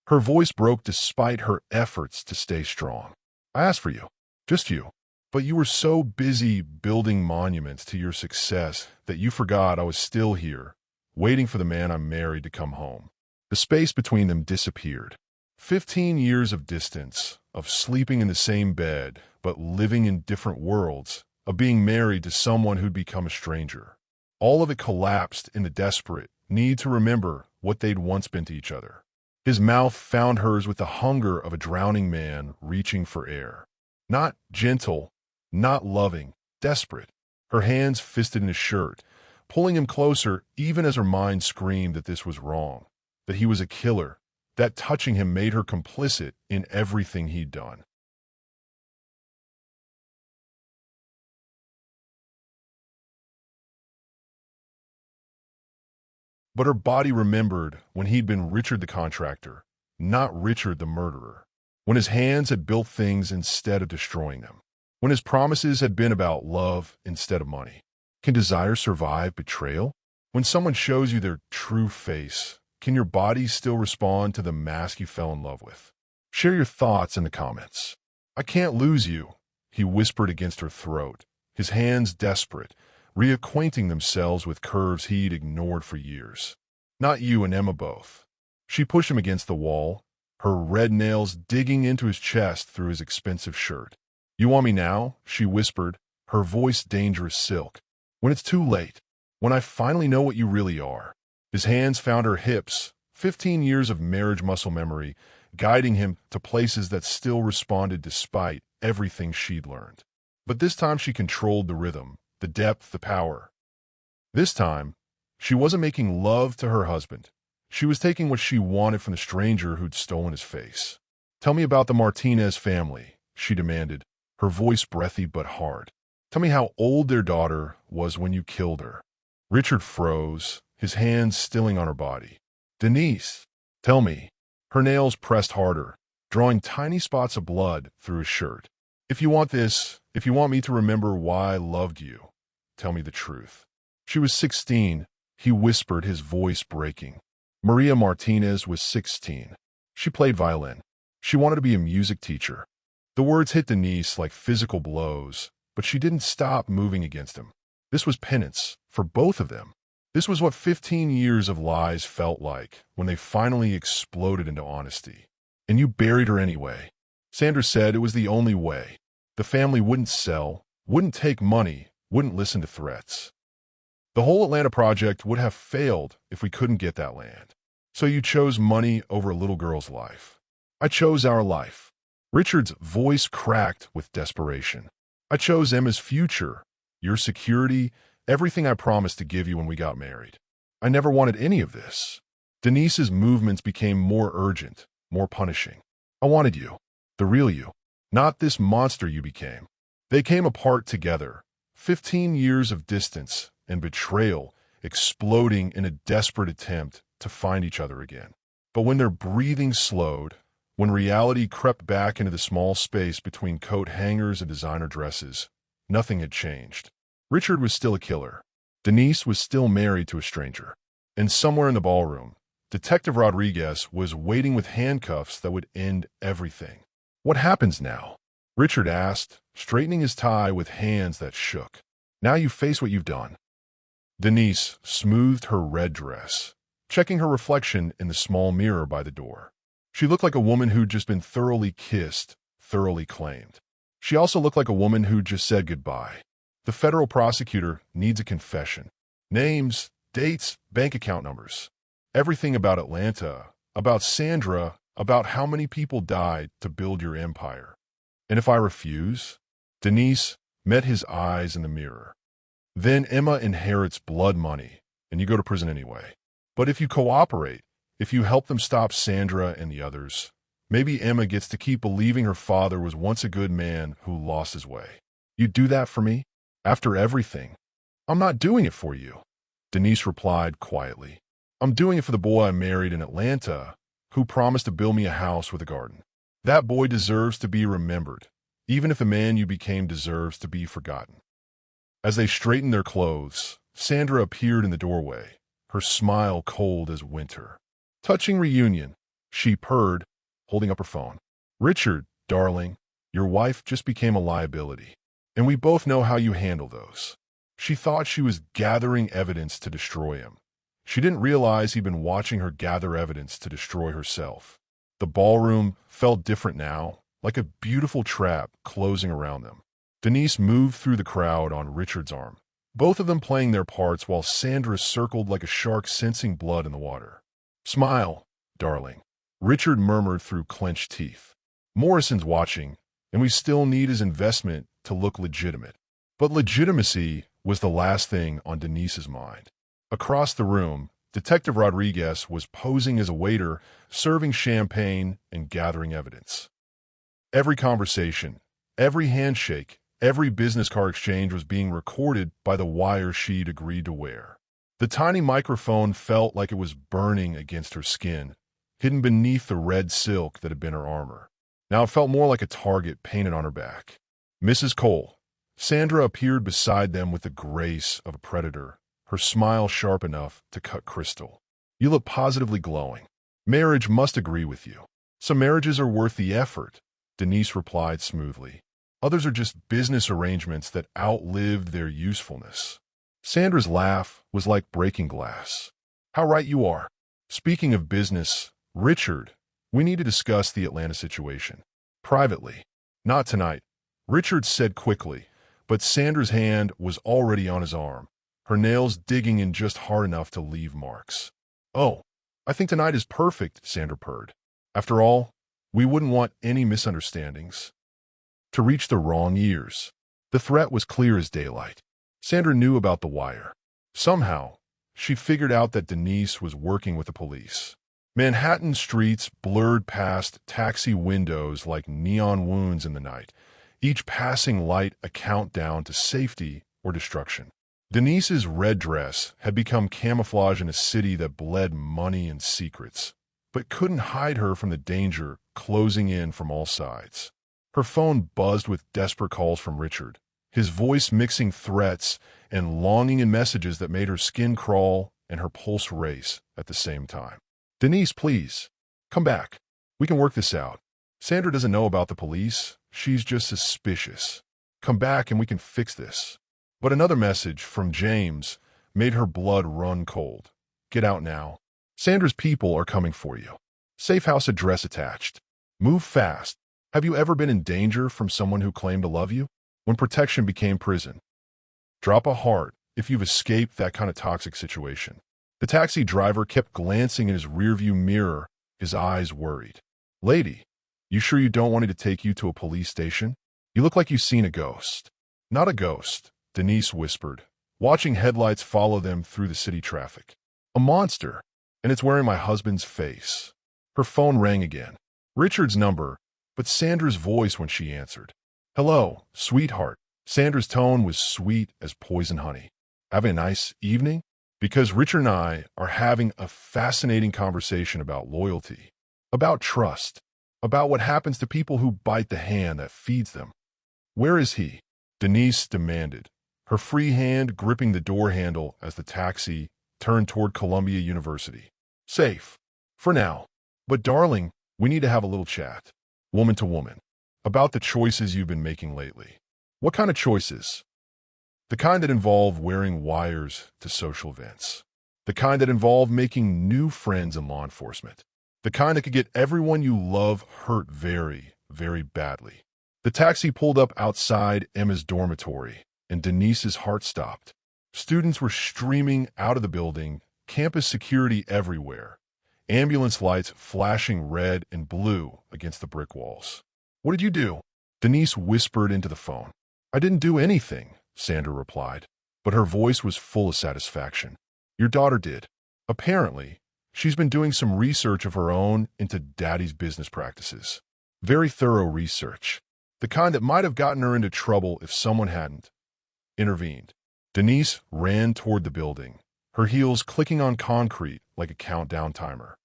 Her voice broke despite her efforts to stay strong. "I asked for you. Just you. But you were so busy building monuments to your success that you forgot I was still here, waiting for the man I'm married to come home." The space between them disappeared. 15 years of distance, of sleeping in the same bed, but living in different worlds, of being married to someone who'd become a stranger. All of it collapsed in the desperate need to remember what they'd once been to each other. His mouth found hers with the hunger of a drowning man reaching for air. Not gentle, not loving, desperate. Her hands fisted in his shirt, pulling him closer even as her mind screamed that this was wrong, that he was a killer, that touching him made her complicit in everything he'd done. But her body remembered when he'd been Richard the contractor, not Richard the murderer. When his hands had built things instead of destroying them. When his promises had been about love instead of money. Can desire survive betrayal? When someone shows you their true face, can your body still respond to the mask you fell in love with? Share your thoughts in the comments. "I can't lose you," he whispered against her throat, his hands desperate, reacquainting themselves with curves he'd ignored for years. "Not you and Emma both." She pushed him against the wall, her red nails digging into his chest through his expensive shirt. "You want me now?" she whispered, her voice dangerous silk. "When it's too late. When I finally know what you really are." His hands found her hips, 15 years of marriage muscle memory, guiding him to places that still responded despite everything she'd learned. But this time she controlled the rhythm, the depth, the power. This time, she wasn't making love to her husband. She was taking what she wanted from the stranger who'd stolen his face. "Tell me about the Martinez family," she demanded, her voice breathy but hard. "Tell me how old their daughter was when you killed her." Richard froze, his hands stilling on her body. "Denise, tell me." Her nails pressed harder, drawing tiny spots of blood through his shirt. If you want me to remember why I loved you, tell me the truth." She was 16, he whispered, his voice breaking. Maria Martinez was 16. She played violin. She wanted to be a music teacher. The words hit Denise like physical blows, but she didn't stop moving against him. This was penance, for both of them. This was what 15 years of lies felt like when they finally exploded into honesty. "And you buried her anyway." Sandra said it was the only way. The family wouldn't sell, wouldn't take money, wouldn't listen to threats. The whole Atlanta project would have failed if we couldn't get that land. So you chose money over a little girl's life. I chose our life. Richard's voice cracked with desperation. I chose Emma's future, your security, everything I promised to give you when we got married. I never wanted any of this. Denise's movements became more urgent, more punishing. I wanted you, the real you, not this monster you became. They came apart together, 15 years of distance and betrayal exploding in a desperate attempt to find each other again. But when their breathing slowed, when reality crept back into the small space between coat hangers and designer dresses, nothing had changed. Richard was still a killer. Denise was still married to a stranger. And somewhere in the ballroom, Detective Rodriguez was waiting with handcuffs that would end everything. What happens now? Richard asked, straightening his tie with hands that shook. Now you face what you've done. Denise smoothed her red dress, checking her reflection in the small mirror by the door. She looked like a woman who'd just been thoroughly kissed, thoroughly claimed. She also looked like a woman who'd just said goodbye. The federal prosecutor needs a confession. Names, dates, bank account numbers. Everything about Atlanta, about Sandra, about how many people died to build your empire. And if I refuse? Denise met his eyes in the mirror. Then Emma inherits blood money, and you go to prison anyway. But if you cooperate, if you help them stop Sandra and the others, maybe Emma gets to keep believing her father was once a good man who lost his way. You'd do that for me? After everything? I'm not doing it for you, Denise replied quietly. I'm doing it for the boy I married in Atlanta, who promised to build me a house with a garden. That boy deserves to be remembered, even if the man you became deserves to be forgotten. As they straightened their clothes, Sandra appeared in the doorway, her smile cold as winter. Touching reunion, she purred, holding up her phone. Richard, darling, your wife just became a liability, and we both know how you handle those. She thought she was gathering evidence to destroy him. She didn't realize he'd been watching her gather evidence to destroy herself. The ballroom felt different now, like a beautiful trap closing around them. Denise moved through the crowd on Richard's arm, both of them playing their parts while Sandra circled like a shark sensing blood in the water. Smile, darling, Richard murmured through clenched teeth. Morrison's watching, and we still need his investment to look legitimate. But legitimacy was the last thing on Denise's mind. Across the room, Detective Rodriguez was posing as a waiter, serving champagne and gathering evidence. Every conversation, every handshake, every business card exchange was being recorded by the wire she'd agreed to wear. The tiny microphone felt like it was burning against her skin, hidden beneath the red silk that had been her armor. Now it felt more like a target painted on her back. Mrs. Cole. Sandra appeared beside them with the grace of a predator, her smile sharp enough to cut crystal. You look positively glowing. Marriage must agree with you. Some marriages are worth the effort, Denise replied smoothly. Others are just business arrangements that outlived their usefulness. Sandra's laugh was like breaking glass. How right you are. Speaking of business, Richard, we need to discuss the Atlanta situation. Privately. Not tonight, Richard said quickly, but Sandra's hand was already on his arm, her nails digging in just hard enough to leave marks. Oh, I think tonight is perfect, Sandra purred. After all, we wouldn't want any misunderstandings to reach the wrong ears. The threat was clear as daylight. Sandra knew about the wire. Somehow, she figured out that Denise was working with the police. Manhattan streets blurred past taxi windows like neon wounds in the night, each passing light a countdown to safety or destruction. Denise's red dress had become camouflage in a city that bled money and secrets, but couldn't hide her from the danger closing in from all sides. Her phone buzzed with desperate calls from Richard, his voice mixing threats and longing in messages that made her skin crawl and her pulse race at the same time. Denise, please, come back. We can work this out. Sandra doesn't know about the police. She's just suspicious. Come back and we can fix this. But another message from James made her blood run cold. Get out now. Sandra's people are coming for you. Safe house address attached. Move fast. Have you ever been in danger from someone who claimed to love you? when protection became prison. Drop a heart if you've escaped that kind of toxic situation. The taxi driver kept glancing in his rearview mirror, his eyes worried. Lady, you sure you don't want me to take you to a police station? You look like you've seen a ghost. Not a ghost, Denise whispered, watching headlights follow them through the city traffic. A monster, and it's wearing my husband's face. Her phone rang again. Richard's number, but Sandra's voice when she answered. Hello, sweetheart. Sandra's tone was sweet as poison honey. Having a nice evening? Because Richard and I are having a fascinating conversation about loyalty, about trust, about what happens to people who bite the hand that feeds them. Where is he? Denise demanded, her free hand gripping the door handle as the taxi turned toward Columbia University. Safe. For now. But darling, we need to have a little chat, woman to woman, about the choices you've been making lately. What kind of choices? The kind that involve wearing wires to social events. The kind that involve making new friends in law enforcement. The kind that could get everyone you love hurt very, very badly. The taxi pulled up outside Emma's dormitory, and Denise's heart stopped. Students were streaming out of the building, campus security everywhere, ambulance lights flashing red and blue against the brick walls. What did you do? Denise whispered into the phone. I didn't do anything, Sandra replied, but her voice was full of satisfaction. Your daughter did. Apparently, she's been doing some research of her own into Daddy's business practices. Very thorough research. The kind that might have gotten her into trouble if someone hadn't intervened. Denise ran toward the building, her heels clicking on concrete like a countdown timer.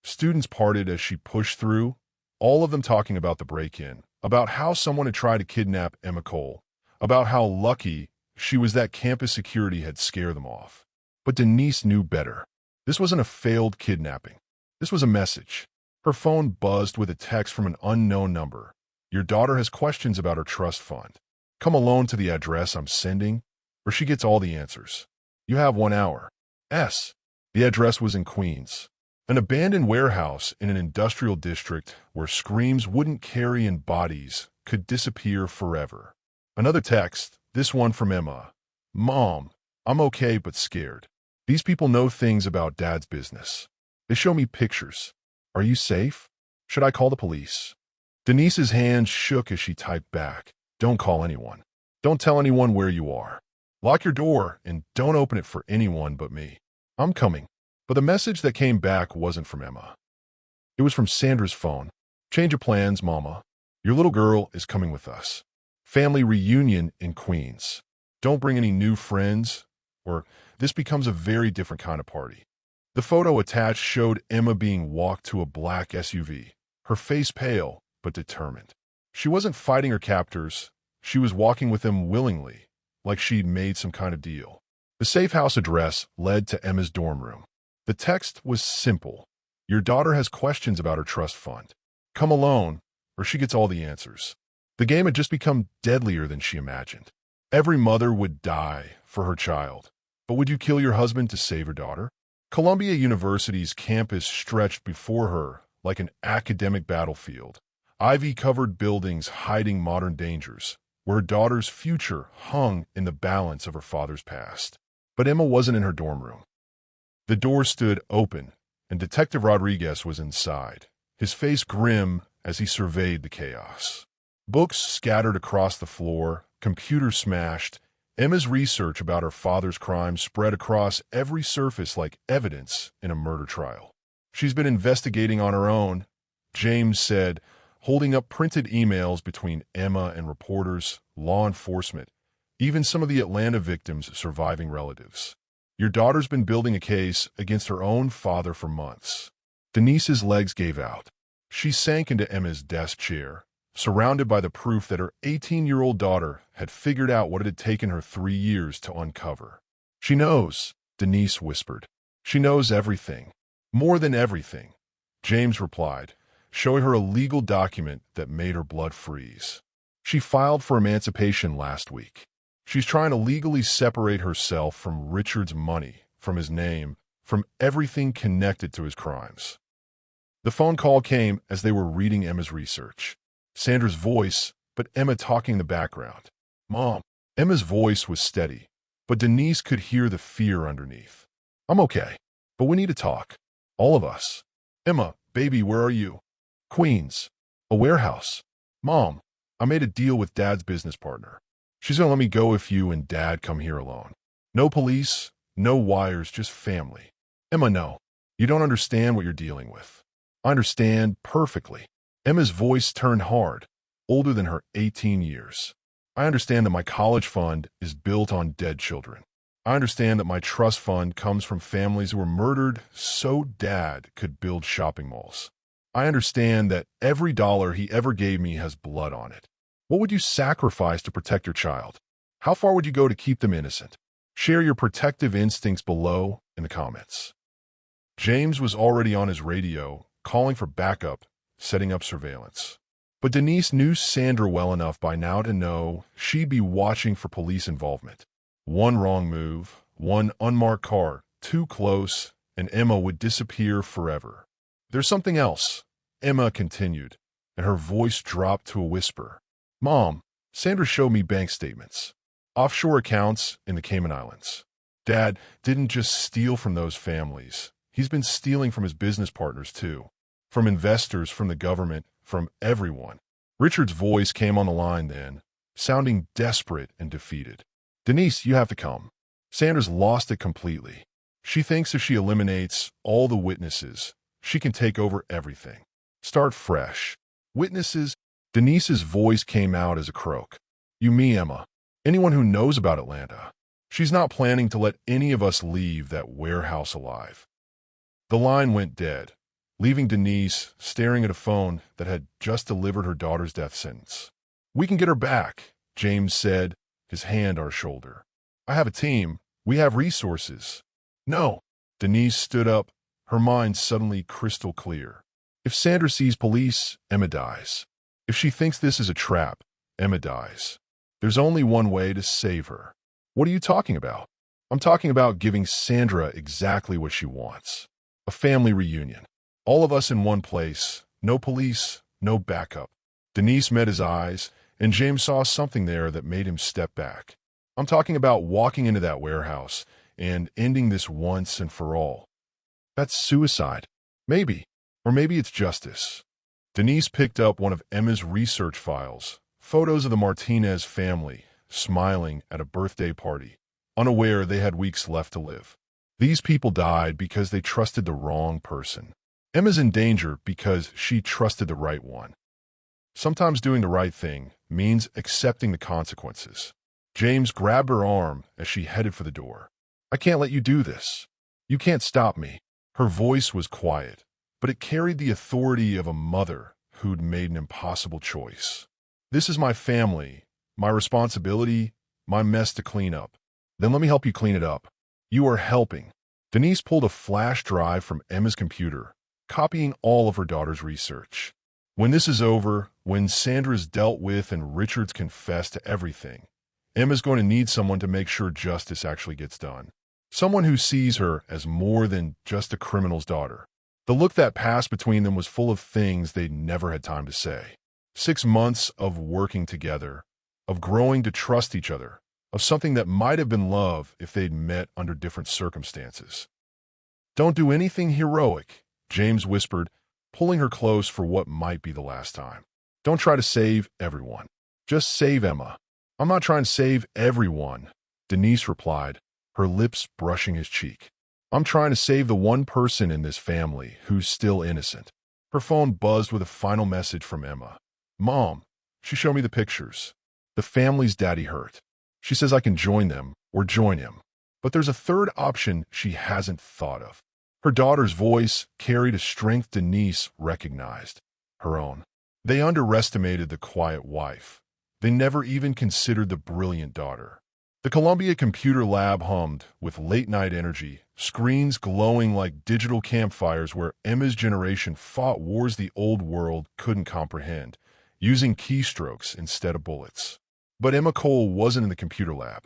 Students parted as she pushed through, all of them talking about the break-in, about how someone had tried to kidnap Emma Cole, about how lucky she was that campus security had scared them off. But Denise knew better. This wasn't a failed kidnapping. This was a message. Her phone buzzed with a text from an unknown number. Your daughter has questions about her trust fund. Come alone to the address I'm sending, or she gets all the answers. You have 1 hour. The address was in Queens, an abandoned warehouse in an industrial district where screams wouldn't carry and bodies could disappear forever. Another text, this one from Emma. Mom, I'm okay but scared. These people know things about Dad's business. They show me pictures. Are you safe? Should I call the police? Denise's hand shook as she typed back. Don't call anyone. Don't tell anyone where you are. Lock your door and don't open it for anyone but me. I'm coming. But the message that came back wasn't from Emma. It was from Sandra's phone. Change of plans, Mama. Your little girl is coming with us. Family reunion in Queens. Don't bring any new friends, or this becomes a very different kind of party. The photo attached showed Emma being walked to a black SUV, her face pale but determined. She wasn't fighting her captors. She was walking with them willingly, like she'd made some kind of deal. The safe house address led to Emma's dorm room. The text was simple. Your daughter has questions about her trust fund. Come alone, or she gets all the answers. The game had just become deadlier than she imagined. Every mother would die for her child. But would you kill your husband to save her daughter? Columbia University's campus stretched before her like an academic battlefield. Ivy-covered buildings hiding modern dangers, where her daughter's future hung in the balance of her father's past. But Emma wasn't in her dorm room. The door stood open, and Detective Rodriguez was inside, his face grim as he surveyed the chaos. Books scattered across the floor, computers smashed. Emma's research about her father's crimes spread across every surface like evidence in a murder trial. She's been investigating on her own, James said, holding up printed emails between Emma and reporters, law enforcement, even some of the Atlanta victims' surviving relatives. Your daughter's been building a case against her own father for months. Denise's legs gave out. She sank into Emma's desk chair, surrounded by the proof that her 18-year-old daughter had figured out what it had taken her 3 years to uncover. She knows, Denise whispered. She knows everything. More than everything, James replied, showing her a legal document that made her blood freeze. She filed for emancipation last week. She's trying to legally separate herself from Richard's money, from his name, from everything connected to his crimes. The phone call came as they were reading Emma's research. Sandra's voice, but Emma talking in the background. Mom. Emma's voice was steady, but Denise could hear the fear underneath. I'm okay, but we need to talk. All of us. Emma, baby, where are you? Queens. A warehouse. Mom, I made a deal with Dad's business partner. She's gonna let me go if you and Dad come here alone. No police, no wires, just family. Emma, no. You don't understand what you're dealing with. I understand perfectly. Emma's voice turned hard, older than her 18 years. I understand that my college fund is built on dead children. I understand that my trust fund comes from families who were murdered so Dad could build shopping malls. I understand that every dollar he ever gave me has blood on it. What would you sacrifice to protect your child? How far would you go to keep them innocent? Share your protective instincts below in the comments. James was already on his radio, calling for backup, setting up surveillance. But Denise knew Sandra well enough by now to know she'd be watching for police involvement. One wrong move, one unmarked car, too close, and Emma would disappear forever. There's something else, Emma continued, and her voice dropped to a whisper. Mom, Sandra showed me bank statements. Offshore accounts in the Cayman Islands. Dad didn't just steal from those families. He's been stealing from his business partners, too. From investors, from the government, from everyone. Richard's voice came on the line then, sounding desperate and defeated. Denise, you have to come. Sandra's lost it completely. She thinks if she eliminates all the witnesses, she can take over everything. Start fresh. Witnesses? Denise's voice came out as a croak. You, me, Emma. Anyone who knows about Atlanta. She's not planning to let any of us leave that warehouse alive. The line went dead, leaving Denise staring at a phone that had just delivered her daughter's death sentence. We can get her back, James said, his hand on her shoulder. I have a team. We have resources. No. Denise stood up, her mind suddenly crystal clear. If Sandra sees police, Emma dies. If she thinks this is a trap, Emma dies. There's only one way to save her. What are you talking about? I'm talking about giving Sandra exactly what she wants. A family reunion. All of us in one place. No police, no backup. Denise met his eyes, and James saw something there that made him step back. I'm talking about walking into that warehouse and ending this once and for all. That's suicide. Maybe. Or maybe it's justice. Denise picked up one of Emma's research files, photos of the Martinez family, smiling at a birthday party, unaware they had weeks left to live. These people died because they trusted the wrong person. Emma's in danger because she trusted the right one. Sometimes doing the right thing means accepting the consequences. James grabbed her arm as she headed for the door. I can't let you do this. You can't stop me. Her voice was quiet, but it carried the authority of a mother who'd made an impossible choice. This is my family, my responsibility, my mess to clean up. Then let me help you clean it up. You are helping. Denise pulled a flash drive from Emma's computer, copying all of her daughter's research. When this is over, when Sandra's dealt with and Richard's confessed to everything, Emma's going to need someone to make sure justice actually gets done. Someone who sees her as more than just a criminal's daughter. The look that passed between them was full of things they'd never had time to say. 6 months of working together, of growing to trust each other, of something that might have been love if they'd met under different circumstances. Don't do anything heroic, James whispered, pulling her close for what might be the last time. Don't try to save everyone. Just save Emma. I'm not trying to save everyone, Denise replied, her lips brushing his cheek. I'm trying to save the one person in this family who's still innocent. Her phone buzzed with a final message from Emma. Mom, she showed me the pictures. The family's daddy hurt. She says I can join them or join him. But there's a third option she hasn't thought of. Her daughter's voice carried a strength Denise recognized, her own. They underestimated the quiet wife. They never even considered the brilliant daughter. The Columbia Computer Lab hummed with late-night energy, screens glowing like digital campfires where Emma's generation fought wars the old world couldn't comprehend, using keystrokes instead of bullets. But Emma Cole wasn't in the computer lab.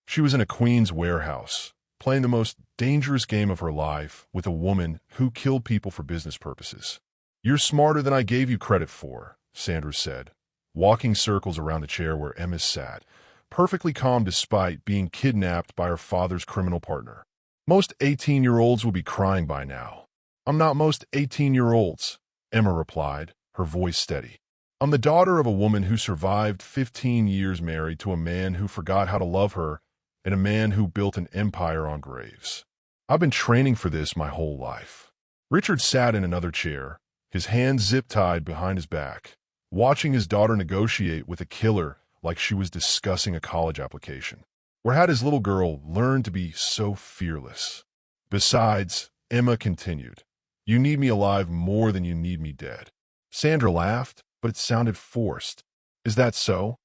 She was in a Queens warehouse, playing the most dangerous game of her life with a woman who killed people for business purposes. You're smarter than I gave you credit for, Sandra said, walking circles around the chair where Emma sat, perfectly calm despite being kidnapped by her father's criminal partner. Most 18-year-olds would be crying by now. I'm not most 18-year-olds, Emma replied, her voice steady. I'm the daughter of a woman who survived 15 years married to a man who forgot how to love her and a man who built an empire on graves. I've been training for this my whole life. Richard sat in another chair, his hands zip-tied behind his back, watching his daughter negotiate with a killer like she was discussing a college application. Where had his little girl learned to be so fearless? Besides, Emma continued, you need me alive more than you need me dead. Sandra laughed, but it sounded forced. Is that so?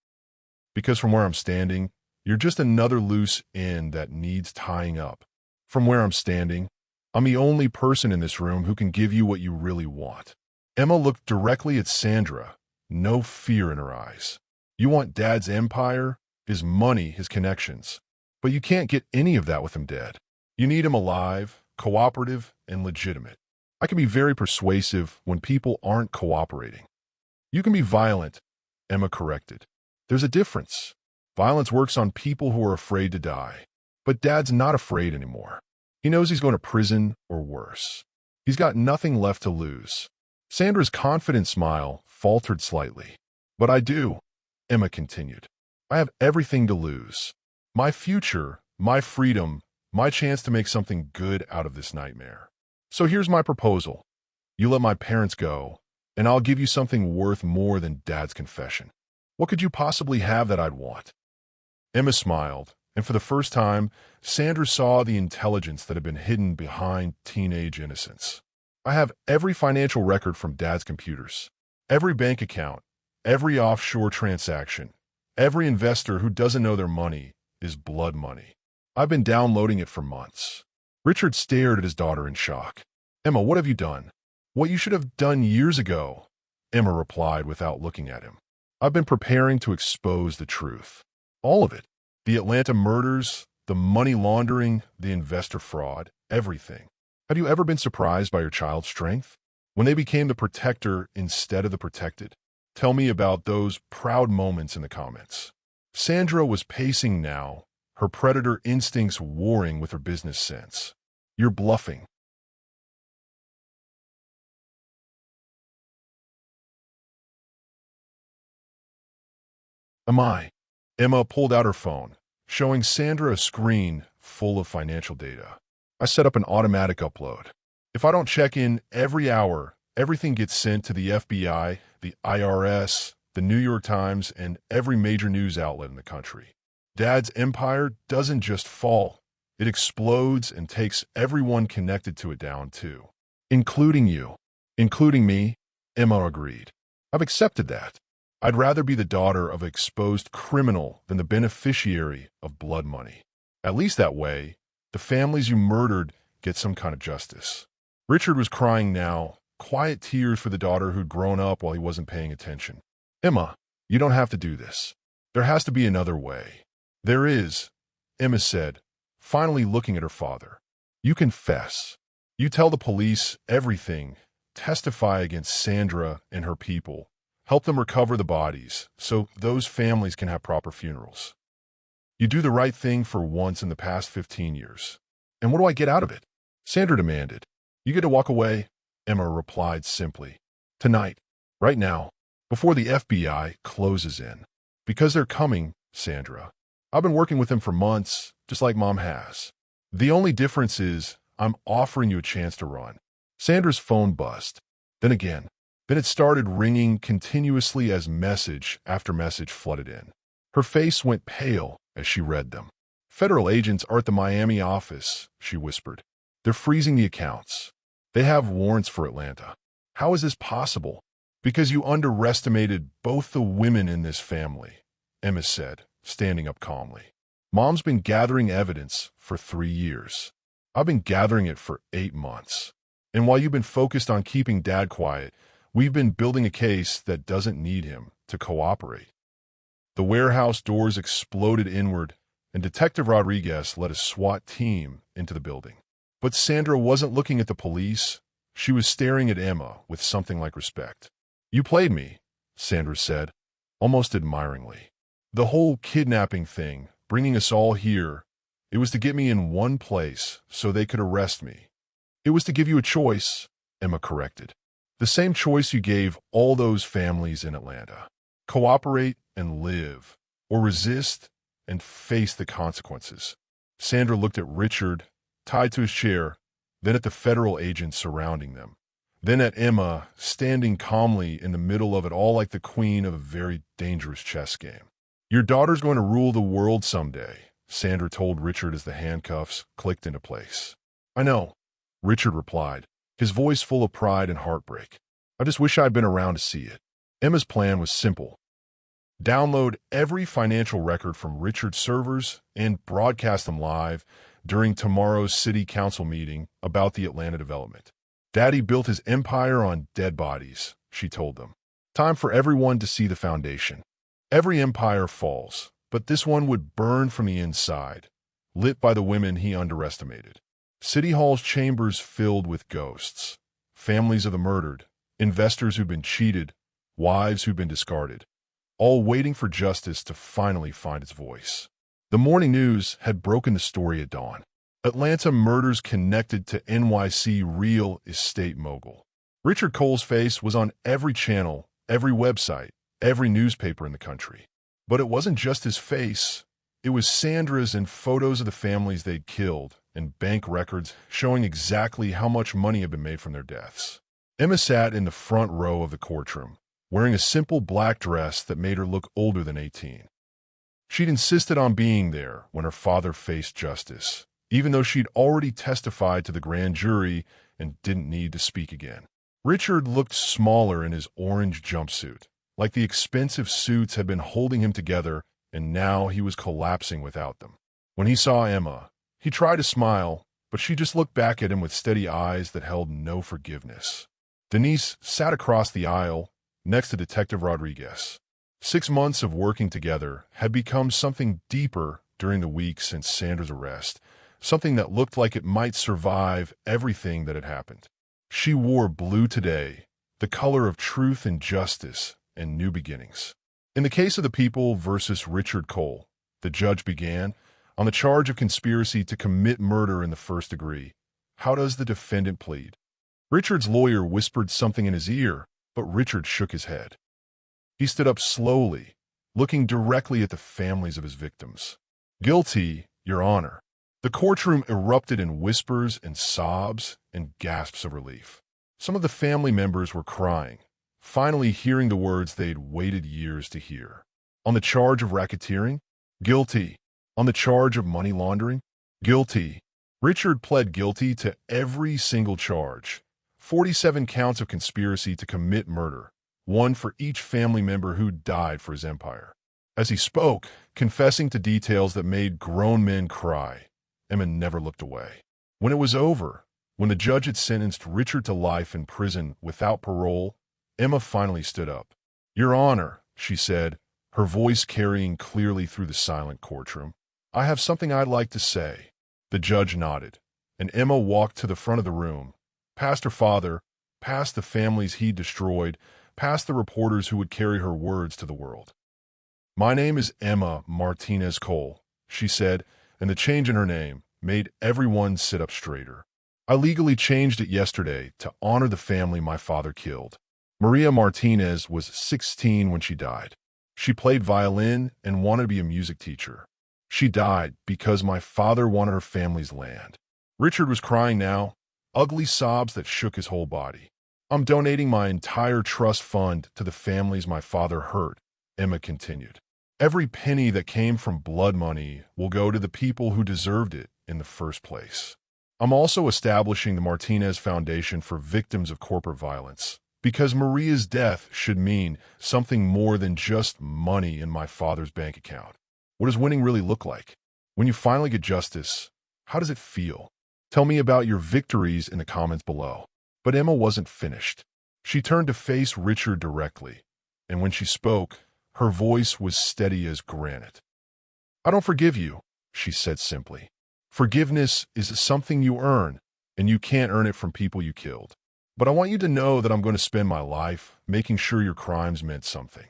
Because from where I'm standing, you're just another loose end that needs tying up. From where I'm standing, I'm the only person in this room who can give you what you really want. Emma looked directly at Sandra, no fear in her eyes. You want Dad's empire, his money, his connections. But you can't get any of that with him dead. You need him alive, cooperative, and legitimate. I can be very persuasive when people aren't cooperating. You can be violent, Emma corrected. There's a difference. Violence works on people who are afraid to die. But Dad's not afraid anymore. He knows he's going to prison or worse. He's got nothing left to lose. Sandra's confident smile faltered slightly. But I do, Emma continued. I have everything to lose. My future, my freedom, my chance to make something good out of this nightmare. So here's my proposal. You let my parents go, and I'll give you something worth more than Dad's confession. What could you possibly have that I'd want? Emma smiled, and for the first time, Sandra saw the intelligence that had been hidden behind teenage innocence. I have every financial record from Dad's computers, every bank account, every offshore transaction, every investor who doesn't know their money is blood money. I've been downloading it for months. Richard stared at his daughter in shock. Emma, what have you done? What you should have done years ago, Emma replied without looking at him. I've been preparing to expose the truth. All of it. The Atlanta murders, the money laundering, the investor fraud, everything. Have you ever been surprised by your child's strength? When they became the protector instead of the protected? Tell me about those proud moments in the comments. Sandra was pacing now, her predator instincts warring with her business sense. You're bluffing. Am I? Emma pulled out her phone, showing Sandra a screen full of financial data. I set up an automatic upload. If I don't check in every hour, everything gets sent to the FBI, the IRS, the New York Times, and every major news outlet in the country. Dad's empire doesn't just fall. It explodes and takes everyone connected to it down too. Including you. Including me, Emma agreed. I've accepted that. I'd rather be the daughter of an exposed criminal than the beneficiary of blood money. At least that way, the families you murdered get some kind of justice. Richard was crying now, quiet tears for the daughter who'd grown up while he wasn't paying attention. Emma, you don't have to do this. There has to be another way. There is, Emma said, finally looking at her father. You confess. You tell the police everything, testify against Sandra and her people, help them recover the bodies so those families can have proper funerals. You do the right thing for once in the past 15 years. And what do I get out of it? Sandra demanded. You get to walk away, Emma replied simply. Tonight, right now, before the FBI closes in. Because they're coming, Sandra. I've been working with them for months, just like Mom has. The only difference is I'm offering you a chance to run. Sandra's phone buzzed. Then again. Then it started ringing continuously as message after message flooded in. Her face went pale as she read them. Federal agents are at the Miami office, she whispered. They're freezing the accounts. They have warrants for Atlanta. How is this possible? Because you underestimated both the women in this family, Emma said, standing up calmly. Mom's been gathering evidence for 3 years. I've been gathering it for 8 months. And while you've been focused on keeping Dad quiet, we've been building a case that doesn't need him to cooperate. The warehouse doors exploded inward, and Detective Rodriguez led a SWAT team into the building. But Sandra wasn't looking at the police. She was staring at Emma with something like respect. You played me, Sandra said, almost admiringly. The whole kidnapping thing, bringing us all here, it was to get me in one place so they could arrest me. It was to give you a choice, Emma corrected. The same choice you gave all those families in Atlanta. Cooperate and live, or resist and face the consequences. Sandra looked at Richard, tied to his chair, then at the federal agents surrounding them, then at Emma, standing calmly in the middle of it all like the queen of a very dangerous chess game. Your daughter's going to rule the world someday, Sandra told Richard as the handcuffs clicked into place. I know, Richard replied, his voice full of pride and heartbreak. I just wish I'd been around to see it. Emma's plan was simple. Download every financial record from Richard's servers and broadcast them live during tomorrow's city council meeting about the Atlanta development. Daddy built his empire on dead bodies, she told them. Time for everyone to see the foundation. Every empire falls, but this one would burn from the inside, lit by the women he underestimated. City Hall's chambers filled with ghosts, families of the murdered, investors who've been cheated, wives who've been discarded, all waiting for justice to finally find its voice. The morning news had broken the story at dawn. Atlanta murders connected to NYC real estate mogul. Richard Cole's face was on every channel, every website, every newspaper in the country. But it wasn't just his face. It was Sandra's and photos of the families they'd killed, and bank records showing exactly how much money had been made from their deaths. Emma sat in the front row of the courtroom, wearing a simple black dress that made her look older than 18. She'd insisted on being there when her father faced justice, even though she'd already testified to the grand jury and didn't need to speak again. Richard looked smaller in his orange jumpsuit, like the expensive suits had been holding him together, and now he was collapsing without them. When he saw Emma, he tried to smile, but she just looked back at him with steady eyes that held no forgiveness. Denise sat across the aisle, next to Detective Rodriguez. 6 months of working together had become something deeper during the week since Sandra's arrest, something that looked like it might survive everything that had happened. She wore blue today, the color of truth and justice and new beginnings. In the case of the people versus Richard Cole, the judge began, on the charge of conspiracy to commit murder in the first degree. How does the defendant plead? Richard's lawyer whispered something in his ear, but Richard shook his head. He stood up slowly, looking directly at the families of his victims. Guilty, Your Honor. The courtroom erupted in whispers and sobs and gasps of relief. Some of the family members were crying, finally hearing the words they'd waited years to hear. On the charge of racketeering? Guilty. On the charge of money laundering? Guilty. Richard pled guilty to every single charge. 47 counts of conspiracy to commit murder, one for each family member who died for his empire. As he spoke, confessing to details that made grown men cry, Emma never looked away. When it was over, when the judge had sentenced Richard to life in prison without parole, Emma finally stood up. Your Honor, she said, her voice carrying clearly through the silent courtroom, I have something I'd like to say. The judge nodded, and Emma walked to the front of the room, past her father, past the families he'd destroyed, past the reporters who would carry her words to the world. My name is Emma Martinez Cole, she said, and the change in her name made everyone sit up straighter. I legally changed it yesterday to honor the family my father killed. Maria Martinez was 16 when she died. She played violin and wanted to be a music teacher. She died because my father wanted her family's land. Richard was crying now, ugly sobs that shook his whole body. I'm donating my entire trust fund to the families my father hurt, Emma continued. Every penny that came from blood money will go to the people who deserved it in the first place. I'm also establishing the Martinez Foundation for victims of corporate violence, because Maria's death should mean something more than just money in my father's bank account. What does winning really look like? When you finally get justice, how does it feel? Tell me about your victories in the comments below. But Emma wasn't finished. She turned to face Richard directly, and when she spoke, her voice was steady as granite. I don't forgive you, she said simply. Forgiveness is something you earn, and you can't earn it from people you killed. But I want you to know that I'm going to spend my life making sure your crimes meant something.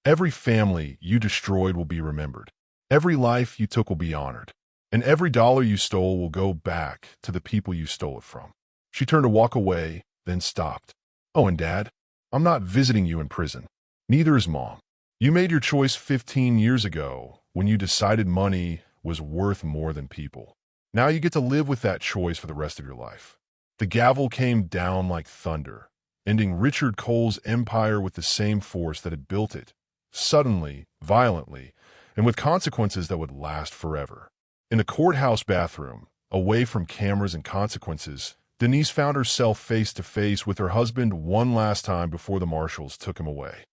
Every family you destroyed will be remembered. Every life you took will be honored. And every dollar you stole will go back to the people you stole it from. She turned to walk away, then stopped. Oh, and Dad, I'm not visiting you in prison. Neither is Mom. You made your choice 15 years ago when you decided money was worth more than people. Now you get to live with that choice for the rest of your life. The gavel came down like thunder, ending Richard Cole's empire with the same force that had built it, suddenly, violently, and with consequences that would last forever. In the courthouse bathroom, away from cameras and consequences, Denise found herself face to face with her husband one last time before the marshals took him away.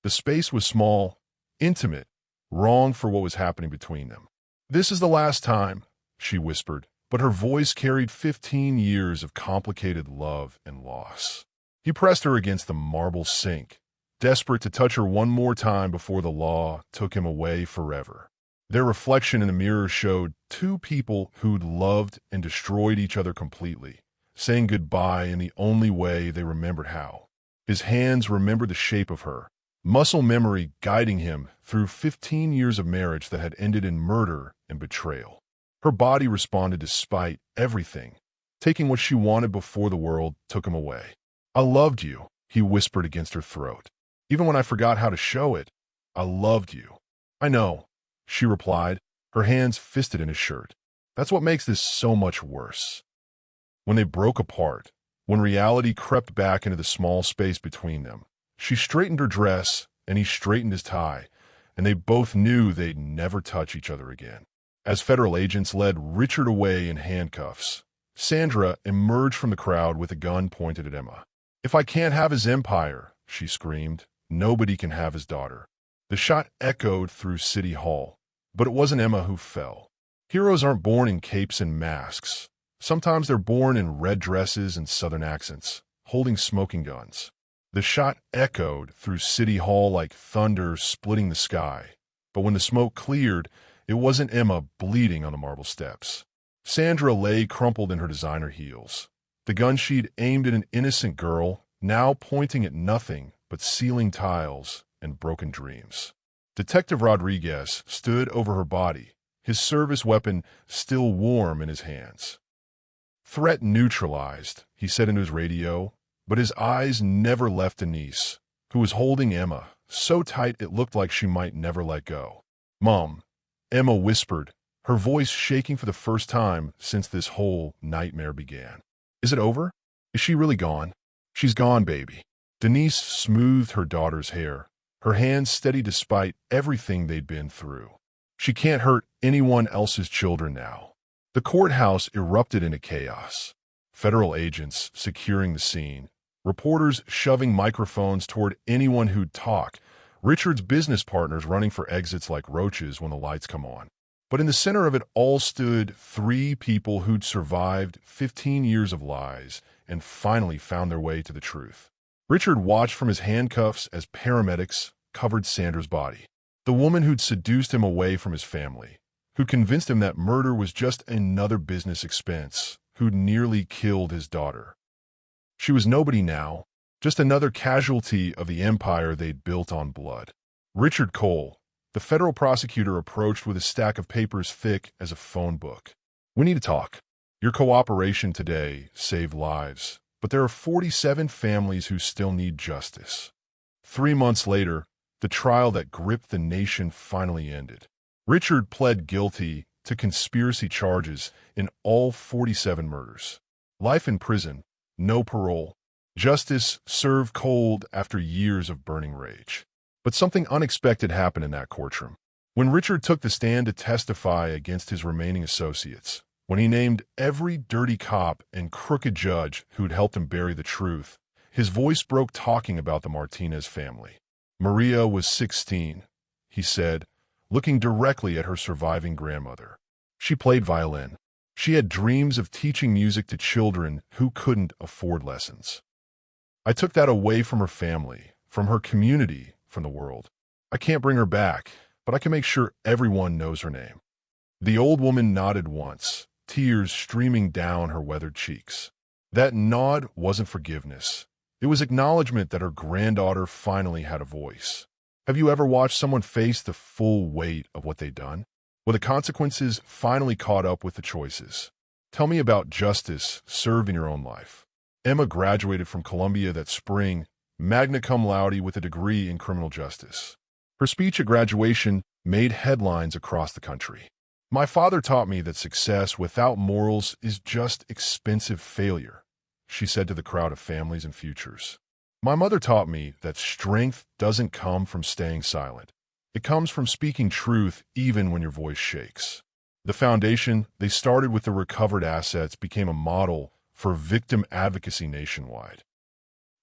The space was small, intimate, wrong for what was happening between them. "This is the last time," she whispered, but her voice carried 15 years of complicated love and loss. He pressed her against the marble sink, desperate to touch her one more time before the law took him away forever. Their reflection in the mirror showed two people who'd loved and destroyed each other completely, saying goodbye in the only way they remembered how. His hands remembered the shape of her, muscle memory guiding him through 15 years of marriage that had ended in murder and betrayal. Her body responded despite everything, taking what she wanted before the world took him away. "I loved you," he whispered against her throat. "Even when I forgot how to show it, I loved you." "I know," she replied, her hands fisted in his shirt. "That's what makes this so much worse." When they broke apart, when reality crept back into the small space between them, she straightened her dress and he straightened his tie, and they both knew they'd never touch each other again. As federal agents led Richard away in handcuffs, Sandra emerged from the crowd with a gun pointed at Emma. "If I can't have his empire," she screamed, "nobody can have his daughter." The shot echoed through City Hall, but it wasn't Emma who fell. Heroes aren't born in capes and masks. Sometimes they're born in red dresses and southern accents, holding smoking guns. The shot echoed through City Hall like thunder splitting the sky, but when the smoke cleared, it wasn't Emma bleeding on the marble steps. Sandra lay crumpled in her designer heels, the gun she'd aimed at an innocent girl, now pointing at nothing but ceiling tiles and broken dreams. Detective Rodriguez stood over her body, his service weapon still warm in his hands. "Threat neutralized," he said into his radio, but his eyes never left Denise, who was holding Emma, so tight it looked like she might never let go. "Mom," Emma whispered, her voice shaking for the first time since this whole nightmare began. "Is it over? Is she really gone?" "She's gone, baby." Denise smoothed her daughter's hair, her hands steady despite everything they'd been through. "She can't hurt anyone else's children now." The courthouse erupted into chaos. Federal agents securing the scene, reporters shoving microphones toward anyone who'd talk, Richard's business partners running for exits like roaches when the lights come on. But in the center of it all stood three people who'd survived 15 years of lies and finally found their way to the truth. Richard watched from his handcuffs as paramedics covered Sandra's body. The woman who'd seduced him away from his family, who convinced him that murder was just another business expense, who'd nearly killed his daughter. She was nobody now, just another casualty of the empire they'd built on blood. Richard Cole, the federal prosecutor, approached with a stack of papers thick as a phone book. "We need to talk. Your cooperation today saved lives, but there are 47 families who still need justice." 3 months later, the trial that gripped the nation finally ended. Richard pled guilty to conspiracy charges in all 47 murders. Life in prison, no parole. Justice served cold after years of burning rage. But something unexpected happened in that courtroom. When Richard took the stand to testify against his remaining associates, when he named every dirty cop and crooked judge who'd helped him bury the truth, his voice broke talking about the Martinez family. "Maria was 16, he said, looking directly at her surviving grandmother. "She played violin. She had dreams of teaching music to children who couldn't afford lessons. I took that away from her family, from her community, from the world. I can't bring her back, but I can make sure everyone knows her name." The old woman nodded once, tears streaming down her weathered cheeks. That nod wasn't forgiveness. It was acknowledgement that her granddaughter finally had a voice. Have you ever watched someone face the full weight of what they've done? Well, the consequences finally caught up with the choices. Tell me about justice served in your own life. Emma graduated from Columbia that spring, magna cum laude with a degree in criminal justice. Her speech at graduation made headlines across the country. My father taught me that success without morals is just expensive failure, she said to the crowd of families and futures. My mother taught me that strength doesn't come from staying silent. It comes from speaking truth even when your voice shakes. The foundation they started with the recovered assets became a model for victim advocacy nationwide.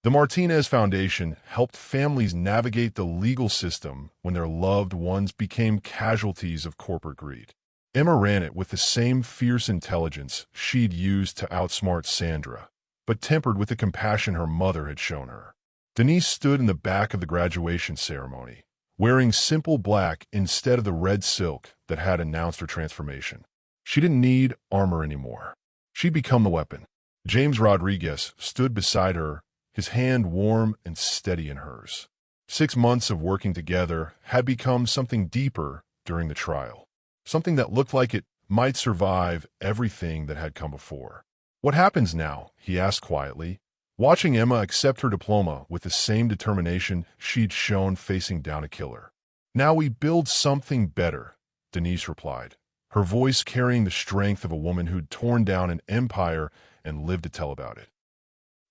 The Martinez Foundation helped families navigate the legal system when their loved ones became casualties of corporate greed. Emma ran it with the same fierce intelligence she'd used to outsmart Sandra, but tempered with the compassion her mother had shown her. Denise stood in the back of the graduation ceremony, wearing simple black instead of the red silk that had announced her transformation. She didn't need armor anymore. She'd become the weapon. James Rodriguez stood beside her, his hand warm and steady in hers. 6 months of working together had become something deeper during the trial, something that looked like it might survive everything that had come before. What happens now? He asked quietly, watching Emma accept her diploma with the same determination she'd shown facing down a killer. Now we build something better, Denise replied, her voice carrying the strength of a woman who'd torn down an empire and lived to tell about it.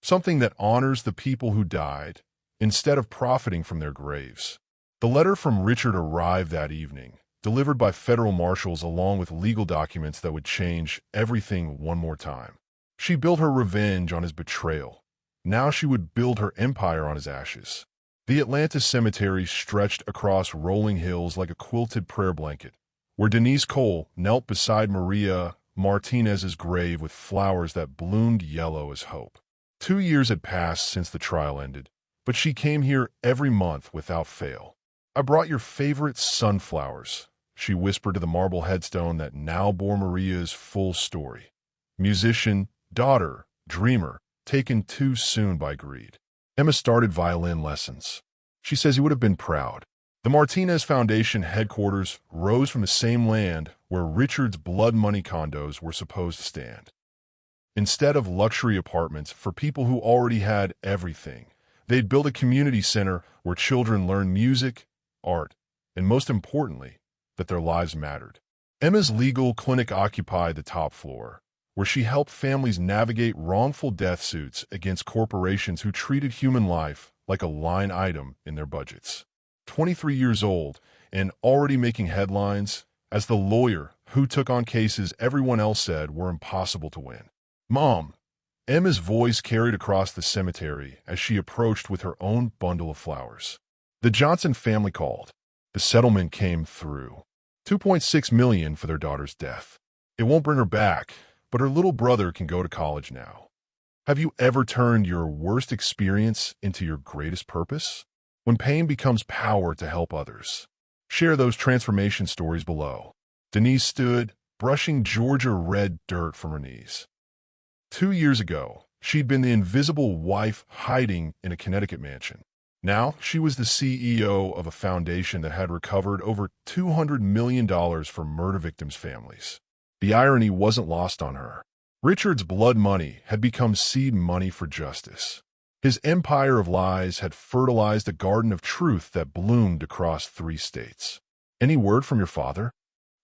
Something that honors the people who died, instead of profiting from their graves. The letter from Richard arrived that evening, delivered by federal marshals along with legal documents that would change everything one more time. She built her revenge on his betrayal. Now she would build her empire on his ashes. The Atlanta cemetery stretched across rolling hills like a quilted prayer blanket, where Denise Cole knelt beside Maria Martinez's grave with flowers that bloomed yellow as hope. 2 years had passed since the trial ended, but she came here every month without fail. I brought your favorite sunflowers, she whispered to the marble headstone that now bore Maria's full story. Musician, daughter, dreamer, taken too soon by greed. Emma started violin lessons. She says he would have been proud. The Martinez Foundation headquarters rose from the same land where Richard's blood money condos were supposed to stand. Instead of luxury apartments for people who already had everything, they'd build a community center where children learned music, art, and most importantly, that their lives mattered. Emma's legal clinic occupied the top floor, where she helped families navigate wrongful death suits against corporations who treated human life like a line item in their budgets. 23 years old and already making headlines as the lawyer who took on cases everyone else said were impossible to win. Mom, Emma's voice carried across the cemetery as she approached with her own bundle of flowers. The Johnson family called. The settlement came through. $2.6 million for their daughter's death. It won't bring her back, but her little brother can go to college now. Have you ever turned your worst experience into your greatest purpose? When pain becomes power to help others. Share those transformation stories below. Denise stood, brushing Georgia red dirt from her knees. 2 years ago, she'd been the invisible wife hiding in a Connecticut mansion. Now, she was the CEO of a foundation that had recovered over $200 million for murder victims' families. The irony wasn't lost on her. Richard's blood money had become seed money for justice. His empire of lies had fertilized a garden of truth that bloomed across 3 states. Any word from your father?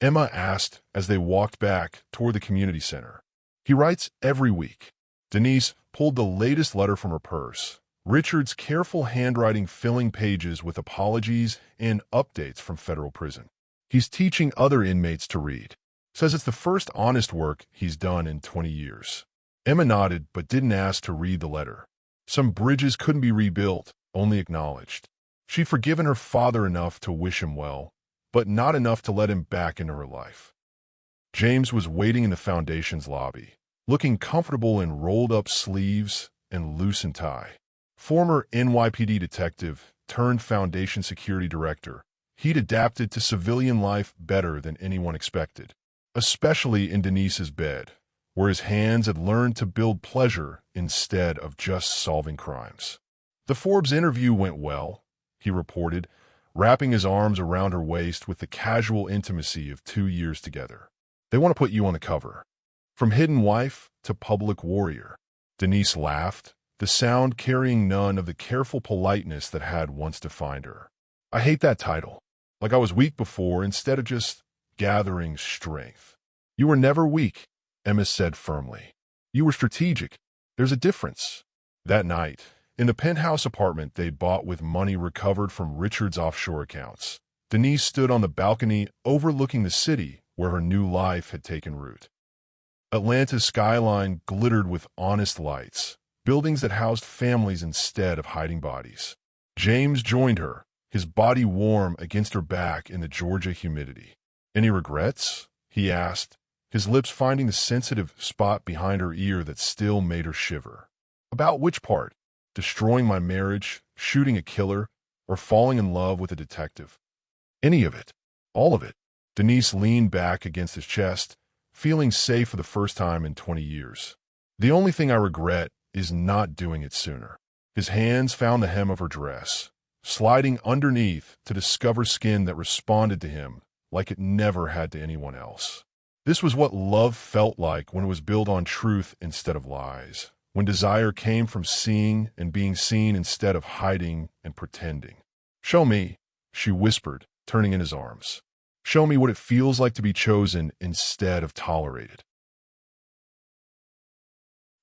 Emma asked as they walked back toward the community center. He writes every week. Denise pulled the latest letter from her purse, Richard's careful handwriting filling pages with apologies and updates from federal prison. He's teaching other inmates to read. Says it's the first honest work he's done in 20 years. Emma nodded but didn't ask to read the letter. Some bridges couldn't be rebuilt, only acknowledged. She'd forgiven her father enough to wish him well, but not enough to let him back into her life. James was waiting in the foundation's lobby, looking comfortable in rolled-up sleeves and loosened tie. Former NYPD detective turned foundation security director, he'd adapted to civilian life better than anyone expected, especially in Denise's bed, where his hands had learned to build pleasure instead of just solving crimes. The Forbes interview went well, he reported, wrapping his arms around her waist with the casual intimacy of 2 years together. They want to put you on the cover. From hidden wife to public warrior. Denise laughed, the sound carrying none of the careful politeness that had once defined her. I hate that title. Like I was weak before instead of just gathering strength. You were never weak, Emma said firmly. You were strategic. There's a difference. That night, in the penthouse apartment they'd bought with money recovered from Richard's offshore accounts, Denise stood on the balcony overlooking the city where her new life had taken root. Atlanta's skyline glittered with honest lights, buildings that housed families instead of hiding bodies. James joined her, his body warm against her back in the Georgia humidity. Any regrets? He asked, his lips finding the sensitive spot behind her ear that still made her shiver. About which part? Destroying my marriage, shooting a killer, or falling in love with a detective? Any of it. All of it. Denise leaned back against his chest, feeling safe for the first time in 20 years. The only thing I regret is not doing it sooner. His hands found the hem of her dress, sliding underneath to discover skin that responded to him like it never had to anyone else. This was what love felt like when it was built on truth instead of lies, when desire came from seeing and being seen instead of hiding and pretending. Show me, she whispered, turning in his arms. Show me what it feels like to be chosen instead of tolerated.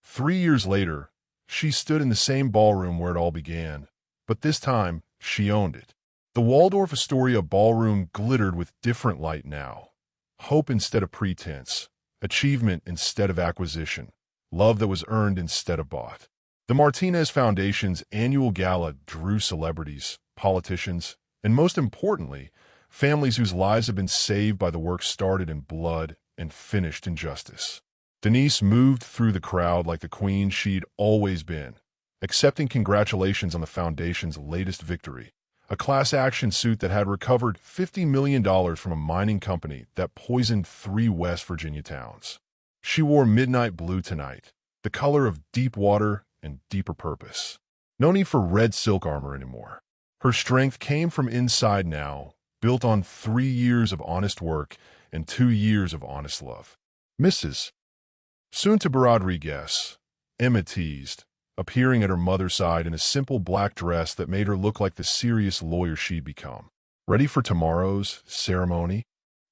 3 years later, she stood in the same ballroom where it all began, but this time she owned it. The Waldorf Astoria ballroom glittered with different light now. Hope instead of pretense, achievement instead of acquisition, love that was earned instead of bought. The Martinez Foundation's annual gala drew celebrities, politicians, and most importantly, families whose lives have been saved by the work started in blood and finished in justice. Denise moved through the crowd like the queen she'd always been, accepting congratulations on the foundation's latest victory, a class action suit that had recovered $50 million from a mining company that poisoned 3 West Virginia towns. She wore midnight blue tonight, the color of deep water and deeper purpose. No need for red silk armor anymore. Her strength came from inside now, built on 3 years of honest work and 2 years of honest love. Mrs. Soon to be Rodriguez, Emma teased, appearing at her mother's side in a simple black dress that made her look like the serious lawyer she'd become. Ready for tomorrow's ceremony?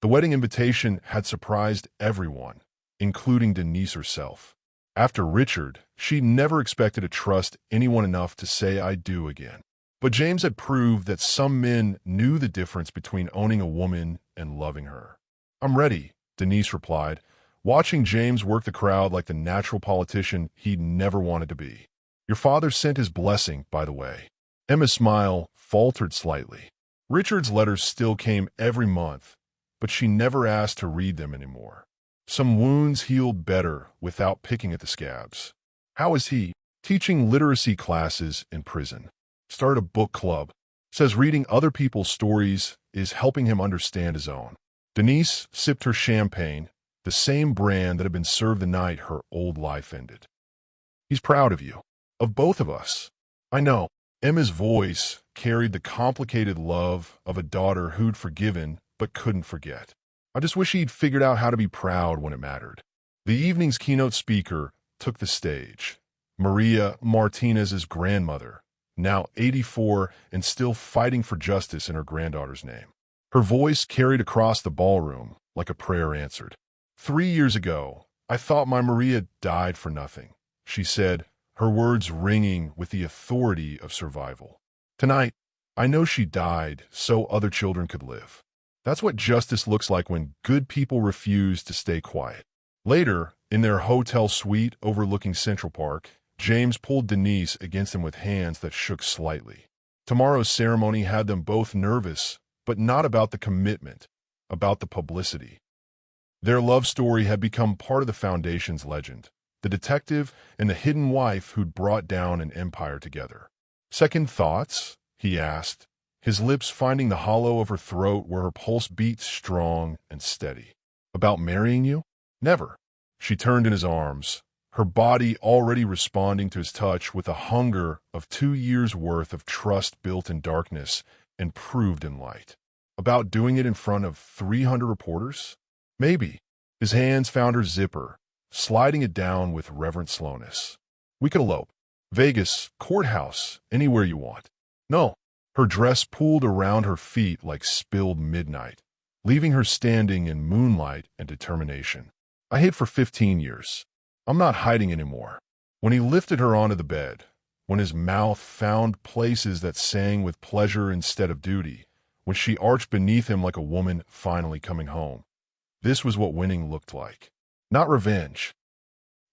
The wedding invitation had surprised everyone, including Denise herself. After Richard, she never expected to trust anyone enough to say I do again. But James had proved that some men knew the difference between owning a woman and loving her. I'm ready, Denise replied, watching James work the crowd like the natural politician he'd never wanted to be. Your father sent his blessing, by the way. Emma's smile faltered slightly. Richard's letters still came every month, but she never asked to read them anymore. Some wounds healed better without picking at the scabs. How is he? Teaching literacy classes in prison. Started a book club. Says reading other people's stories is helping him understand his own. Denise sipped her champagne, the same brand that had been served the night her old life ended. He's proud of you. Of both of us. I know. Emma's voice carried the complicated love of a daughter who'd forgiven but couldn't forget. I just wish he'd figured out how to be proud when it mattered. The evening's keynote speaker took the stage. Maria Martinez's grandmother, now 84 and still fighting for justice in her granddaughter's name. Her voice carried across the ballroom like a prayer answered. 3 years ago, I thought my Maria died for nothing, she said, her words ringing with the authority of survival. Tonight, I know she died so other children could live. That's what justice looks like when good people refuse to stay quiet. Later, in their hotel suite overlooking Central Park, James pulled Denise against him with hands that shook slightly. Tomorrow's ceremony had them both nervous, but not about the commitment, about the publicity. Their love story had become part of the foundation's legend. The detective and the hidden wife who'd brought down an empire together. Second thoughts? He asked, his lips finding the hollow of her throat where her pulse beat strong and steady. About marrying you? Never. She turned in his arms, her body already responding to his touch with a hunger of 2 years' worth of trust built in darkness and proved in light. About doing it in front of 300 reporters? Maybe. His hands found her zipper, sliding it down with reverent slowness. We could elope. Vegas, courthouse, anywhere you want. No. Her dress pooled around her feet like spilled midnight, leaving her standing in moonlight and determination. I hid for 15 years. I'm not hiding anymore. When he lifted her onto the bed, when his mouth found places that sang with pleasure instead of duty, when she arched beneath him like a woman finally coming home. This was what winning looked like. Not revenge.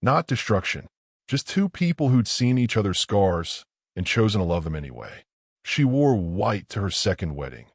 Not destruction. Just two people who'd seen each other's scars and chosen to love them anyway. She wore white to her second wedding,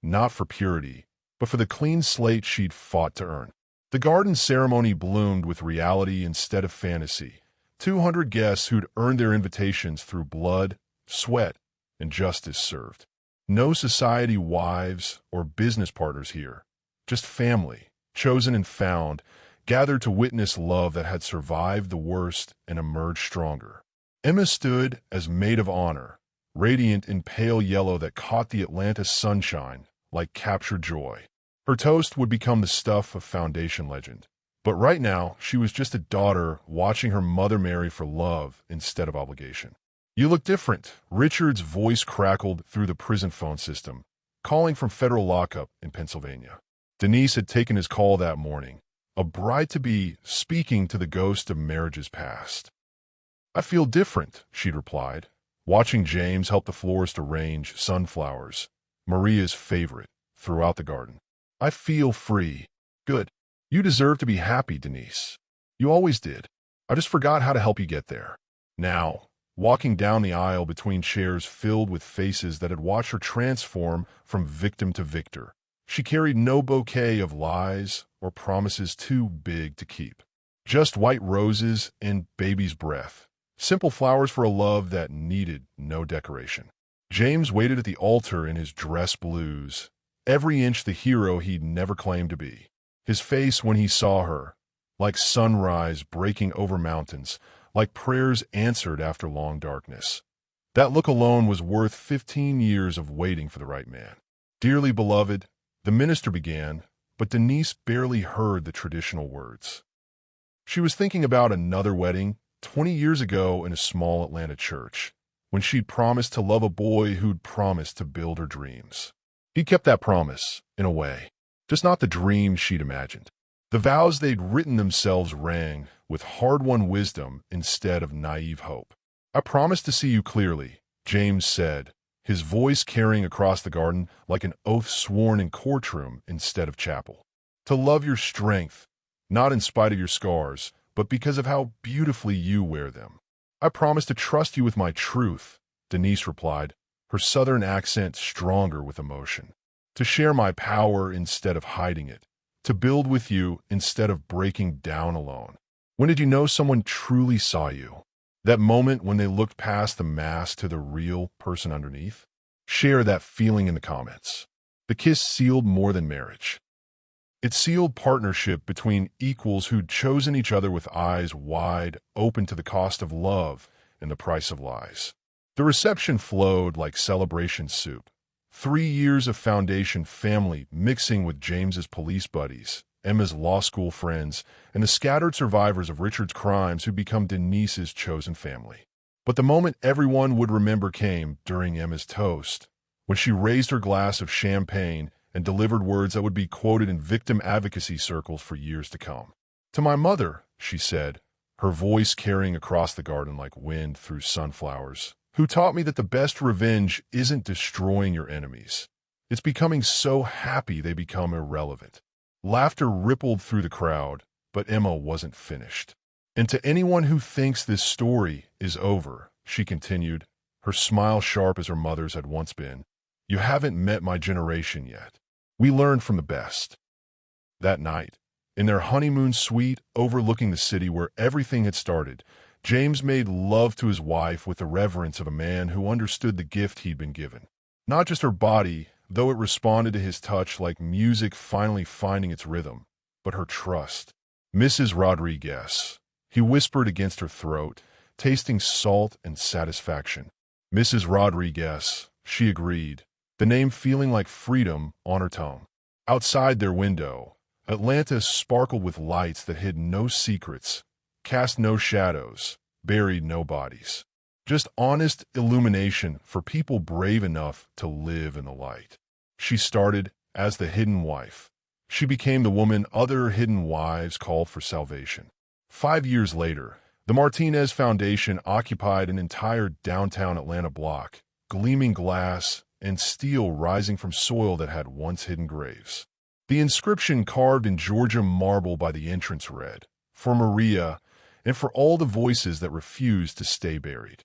not for purity, but for the clean slate she'd fought to earn. The garden ceremony bloomed with reality instead of fantasy. 200 guests who'd earned their invitations through blood, sweat, and justice served. No society wives or business partners here, just family, chosen and found, gathered to witness love that had survived the worst and emerged stronger. Emma stood as maid of honor, radiant in pale yellow that caught the Atlanta sunshine like captured joy. Her toast would become the stuff of foundation legend. But right now, she was just a daughter watching her mother marry for love instead of obligation. You look different. Richard's voice crackled through the prison phone system, calling from federal lockup in Pennsylvania. Denise had taken his call that morning, a bride-to-be speaking to the ghost of marriages past. I feel different, she'd replied, watching James help the florist arrange sunflowers, Maria's favorite, throughout the garden. I feel free. Good. You deserve to be happy, Denise. You always did. I just forgot how to help you get there. Now, walking down the aisle between chairs filled with faces that had watched her transform from victim to victor, she carried no bouquet of lies or promises too big to keep. Just white roses and baby's breath. Simple flowers for a love that needed no decoration. James waited at the altar in his dress blues, every inch the hero he'd never claimed to be. His face when he saw her, like sunrise breaking over mountains, like prayers answered after long darkness. That look alone was worth 15 years of waiting for the right man. Dearly beloved, the minister began, but Denise barely heard the traditional words. She was thinking about another wedding 20 years ago in a small Atlanta church, when she'd promised to love a boy who'd promised to build her dreams. He kept that promise, in a way, just not the dream she'd imagined. The vows they'd written themselves rang with hard-won wisdom instead of naive hope. I promise to see you clearly, James said, his voice carrying across the garden like an oath sworn in courtroom instead of chapel. To love your strength, not in spite of your scars, but because of how beautifully you wear them. I promise to trust you with my truth, Denise replied, her southern accent stronger with emotion. To share my power instead of hiding it. To build with you instead of breaking down alone. When did you know someone truly saw you? That moment when they looked past the mask to the real person underneath? Share that feeling in the comments. The kiss sealed more than marriage. It sealed partnership between equals who'd chosen each other with eyes wide open to the cost of love and the price of lies. The reception flowed like celebration soup. 3 years of foundation family mixing with James's police buddies, Emma's law school friends, and the scattered survivors of Richard's crimes who'd become Denise's chosen family. But the moment everyone would remember came during Emma's toast, when she raised her glass of champagne and delivered words that would be quoted in victim advocacy circles for years to come. To my mother, she said, her voice carrying across the garden like wind through sunflowers, who taught me that the best revenge isn't destroying your enemies. It's becoming so happy they become irrelevant. Laughter rippled through the crowd, but Emma wasn't finished. And to anyone who thinks this story is over, she continued, her smile sharp as her mother's had once been, you haven't met my generation yet. We learned from the best. That night, in their honeymoon suite overlooking the city where everything had started, James made love to his wife with the reverence of a man who understood the gift he'd been given. Not just her body, though it responded to his touch like music finally finding its rhythm, but her trust. Mrs. Rodriguez, he whispered against her throat, tasting salt and satisfaction. Mrs. Rodriguez, she agreed, the name feeling like freedom on her tongue. Outside their window, Atlanta sparkled with lights that hid no secrets, cast no shadows, buried no bodies. Just honest illumination for people brave enough to live in the light. She started as the hidden wife. She became the woman other hidden wives called for salvation. 5 years later, the Martinez Foundation occupied an entire downtown Atlanta block, gleaming glass and steel rising from soil that had once hidden graves. The inscription carved in Georgia marble by the entrance read, "For Maria and for all the voices that refused to stay buried."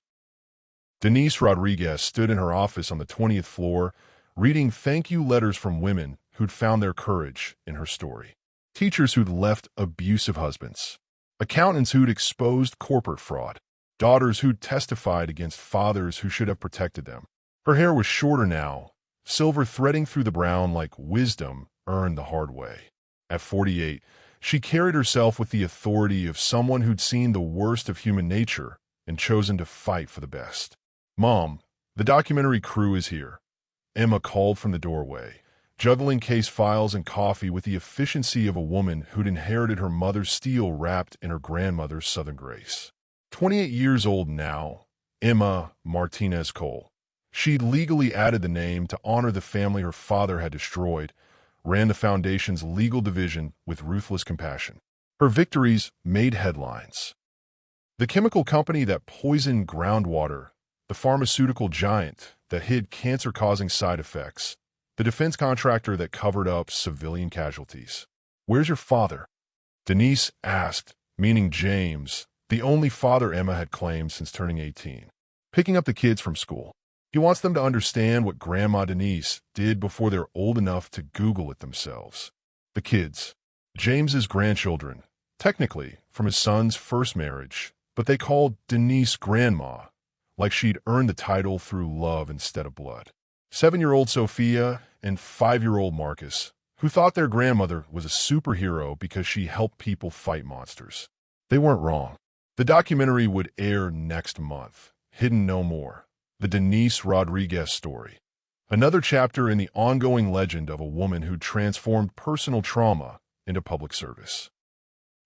Denise Rodriguez stood in her office on the 20th floor, reading thank you letters from women who'd found their courage in her story. Teachers who'd left abusive husbands. Accountants who'd exposed corporate fraud. Daughters who'd testified against fathers who should have protected them. Her hair was shorter now, silver threading through the brown like wisdom earned the hard way. At 48, she carried herself with the authority of someone who'd seen the worst of human nature and chosen to fight for the best. "Mom, the documentary crew is here," Emma called from the doorway, juggling case files and coffee with the efficiency of a woman who'd inherited her mother's steel wrapped in her grandmother's Southern grace. 28 years old now, Emma Martinez Cole. She'd legally added the name to honor the family her father had destroyed, ran the foundation's legal division with ruthless compassion. Her victories made headlines. The chemical company that poisoned groundwater, the pharmaceutical giant that hid cancer-causing side effects, the defense contractor that covered up civilian casualties. "Where's your father?" Denise asked, meaning James, the only father Emma had claimed since turning 18. "Picking up the kids from school. He wants them to understand what Grandma Denise did before they're old enough to Google it themselves." The kids. James's grandchildren, technically from his son's first marriage, but they called Denise Grandma, like she'd earned the title through love instead of blood. 7-year-old Sophia and 5-year-old Marcus, who thought their grandmother was a superhero because she helped people fight monsters. They weren't wrong. The documentary would air next month, Hidden No More, the Denise Rodriguez story. Another chapter in the ongoing legend of a woman who transformed personal trauma into public service.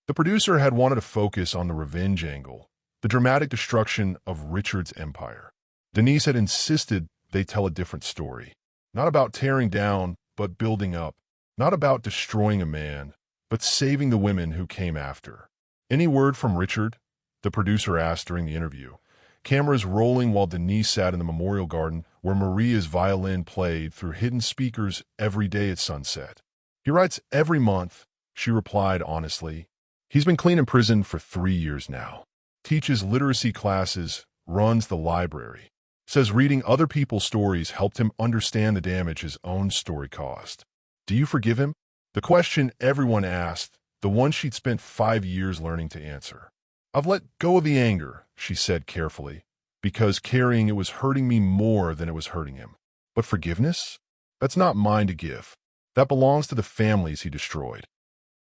The producer had wanted to focus on the revenge angle, the dramatic destruction of Richard's empire. Denise had insisted they tell a different story. Not about tearing down, but building up. Not about destroying a man, but saving the women who came after. "Any word from Richard?" the producer asked during the interview. Cameras rolling while Denise sat in the memorial garden where Maria's violin played through hidden speakers every day at sunset. "He writes every month," she replied honestly. "He's been clean in prison for 3 years now. Teaches literacy classes, runs the library. Says reading other people's stories helped him understand the damage his own story caused." Do you forgive him? The question everyone asked, the one she'd spent 5 years learning to answer. "I've let go of the anger," she said carefully, "because carrying it was hurting me more than it was hurting him. But forgiveness? That's not mine to give. That belongs to the families he destroyed."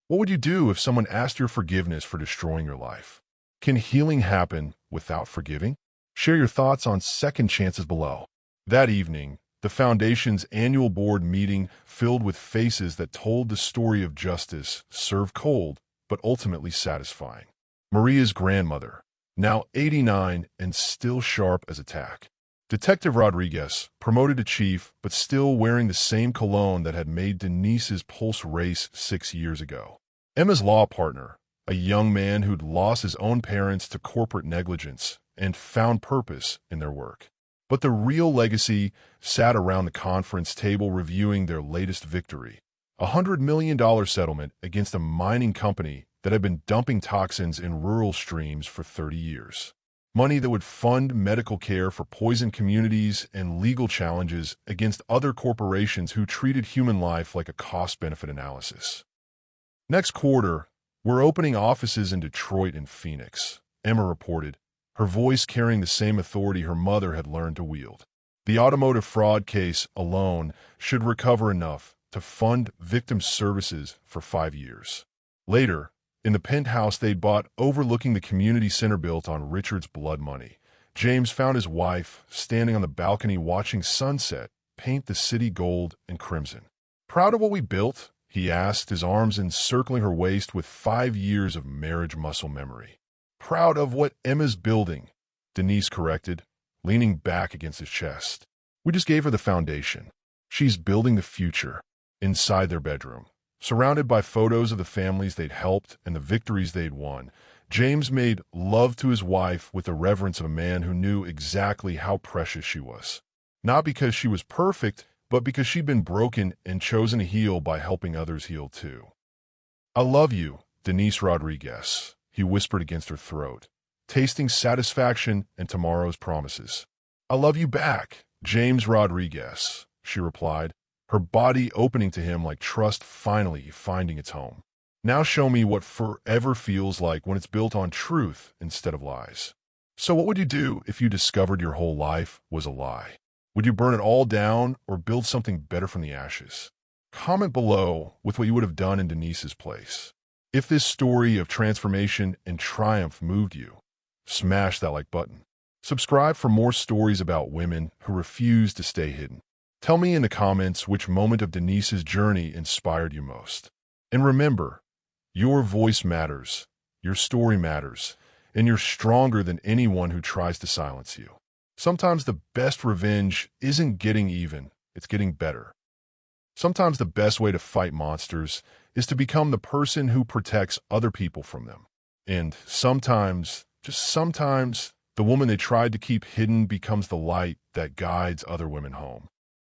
What would you do if someone asked your forgiveness for destroying your life? Can healing happen without forgiving? Share your thoughts on second chances below. That evening, the Foundation's annual board meeting filled with faces that told the story of justice, served cold, but ultimately satisfying. Maria's grandmother, now 89 and still sharp as a tack. Detective Rodriguez, promoted to chief, but still wearing the same cologne that had made Denise's pulse race 6 years ago. Emma's law partner, a young man who'd lost his own parents to corporate negligence and found purpose in their work. But the real legacy sat around the conference table reviewing their latest victory, a $100 million settlement against a mining company that had been dumping toxins in rural streams for 30 years. Money that would fund medical care for poisoned communities and legal challenges against other corporations who treated human life like a cost-benefit analysis. "Next quarter, we're opening offices in Detroit and Phoenix," Emma reported, her voice carrying the same authority her mother had learned to wield. The automotive fraud case alone should recover enough to fund victim services for 5 years. Later, in the penthouse they'd bought overlooking the community center built on Richard's blood money, James found his wife standing on the balcony watching sunset paint the city gold and crimson. Proud of what we built? He asked, his arms encircling her waist with 5 years of marriage muscle memory. Proud of what Emma's building, Denise corrected, leaning back against his chest. We just gave her the foundation. She's building the future inside their bedroom. Surrounded by photos of the families they'd helped and the victories they'd won, James made love to his wife with the reverence of a man who knew exactly how precious she was. Not because she was perfect, but because she'd been broken and chosen to heal by helping others heal too. I love you, Denise Rodriguez, he whispered against her throat, tasting satisfaction and tomorrow's promises. I love you back, James Rodriguez, she replied, her body opening to him like trust finally finding its home. Now show me what forever feels like when it's built on truth instead of lies. So what would you do if you discovered your whole life was a lie? Would you burn it all down or build something better from the ashes? Comment below with what you would have done in Denise's place. If this story of transformation and triumph moved you, smash that like button. Subscribe for more stories about women who refuse to stay hidden. Tell me in the comments which moment of Denise's journey inspired you most. And remember, your voice matters, your story matters, and you're stronger than anyone who tries to silence you. Sometimes the best revenge isn't getting even, it's getting better. Sometimes the best way to fight monsters is to become the person who protects other people from them. And sometimes, just sometimes, the woman they tried to keep hidden becomes the light that guides other women home.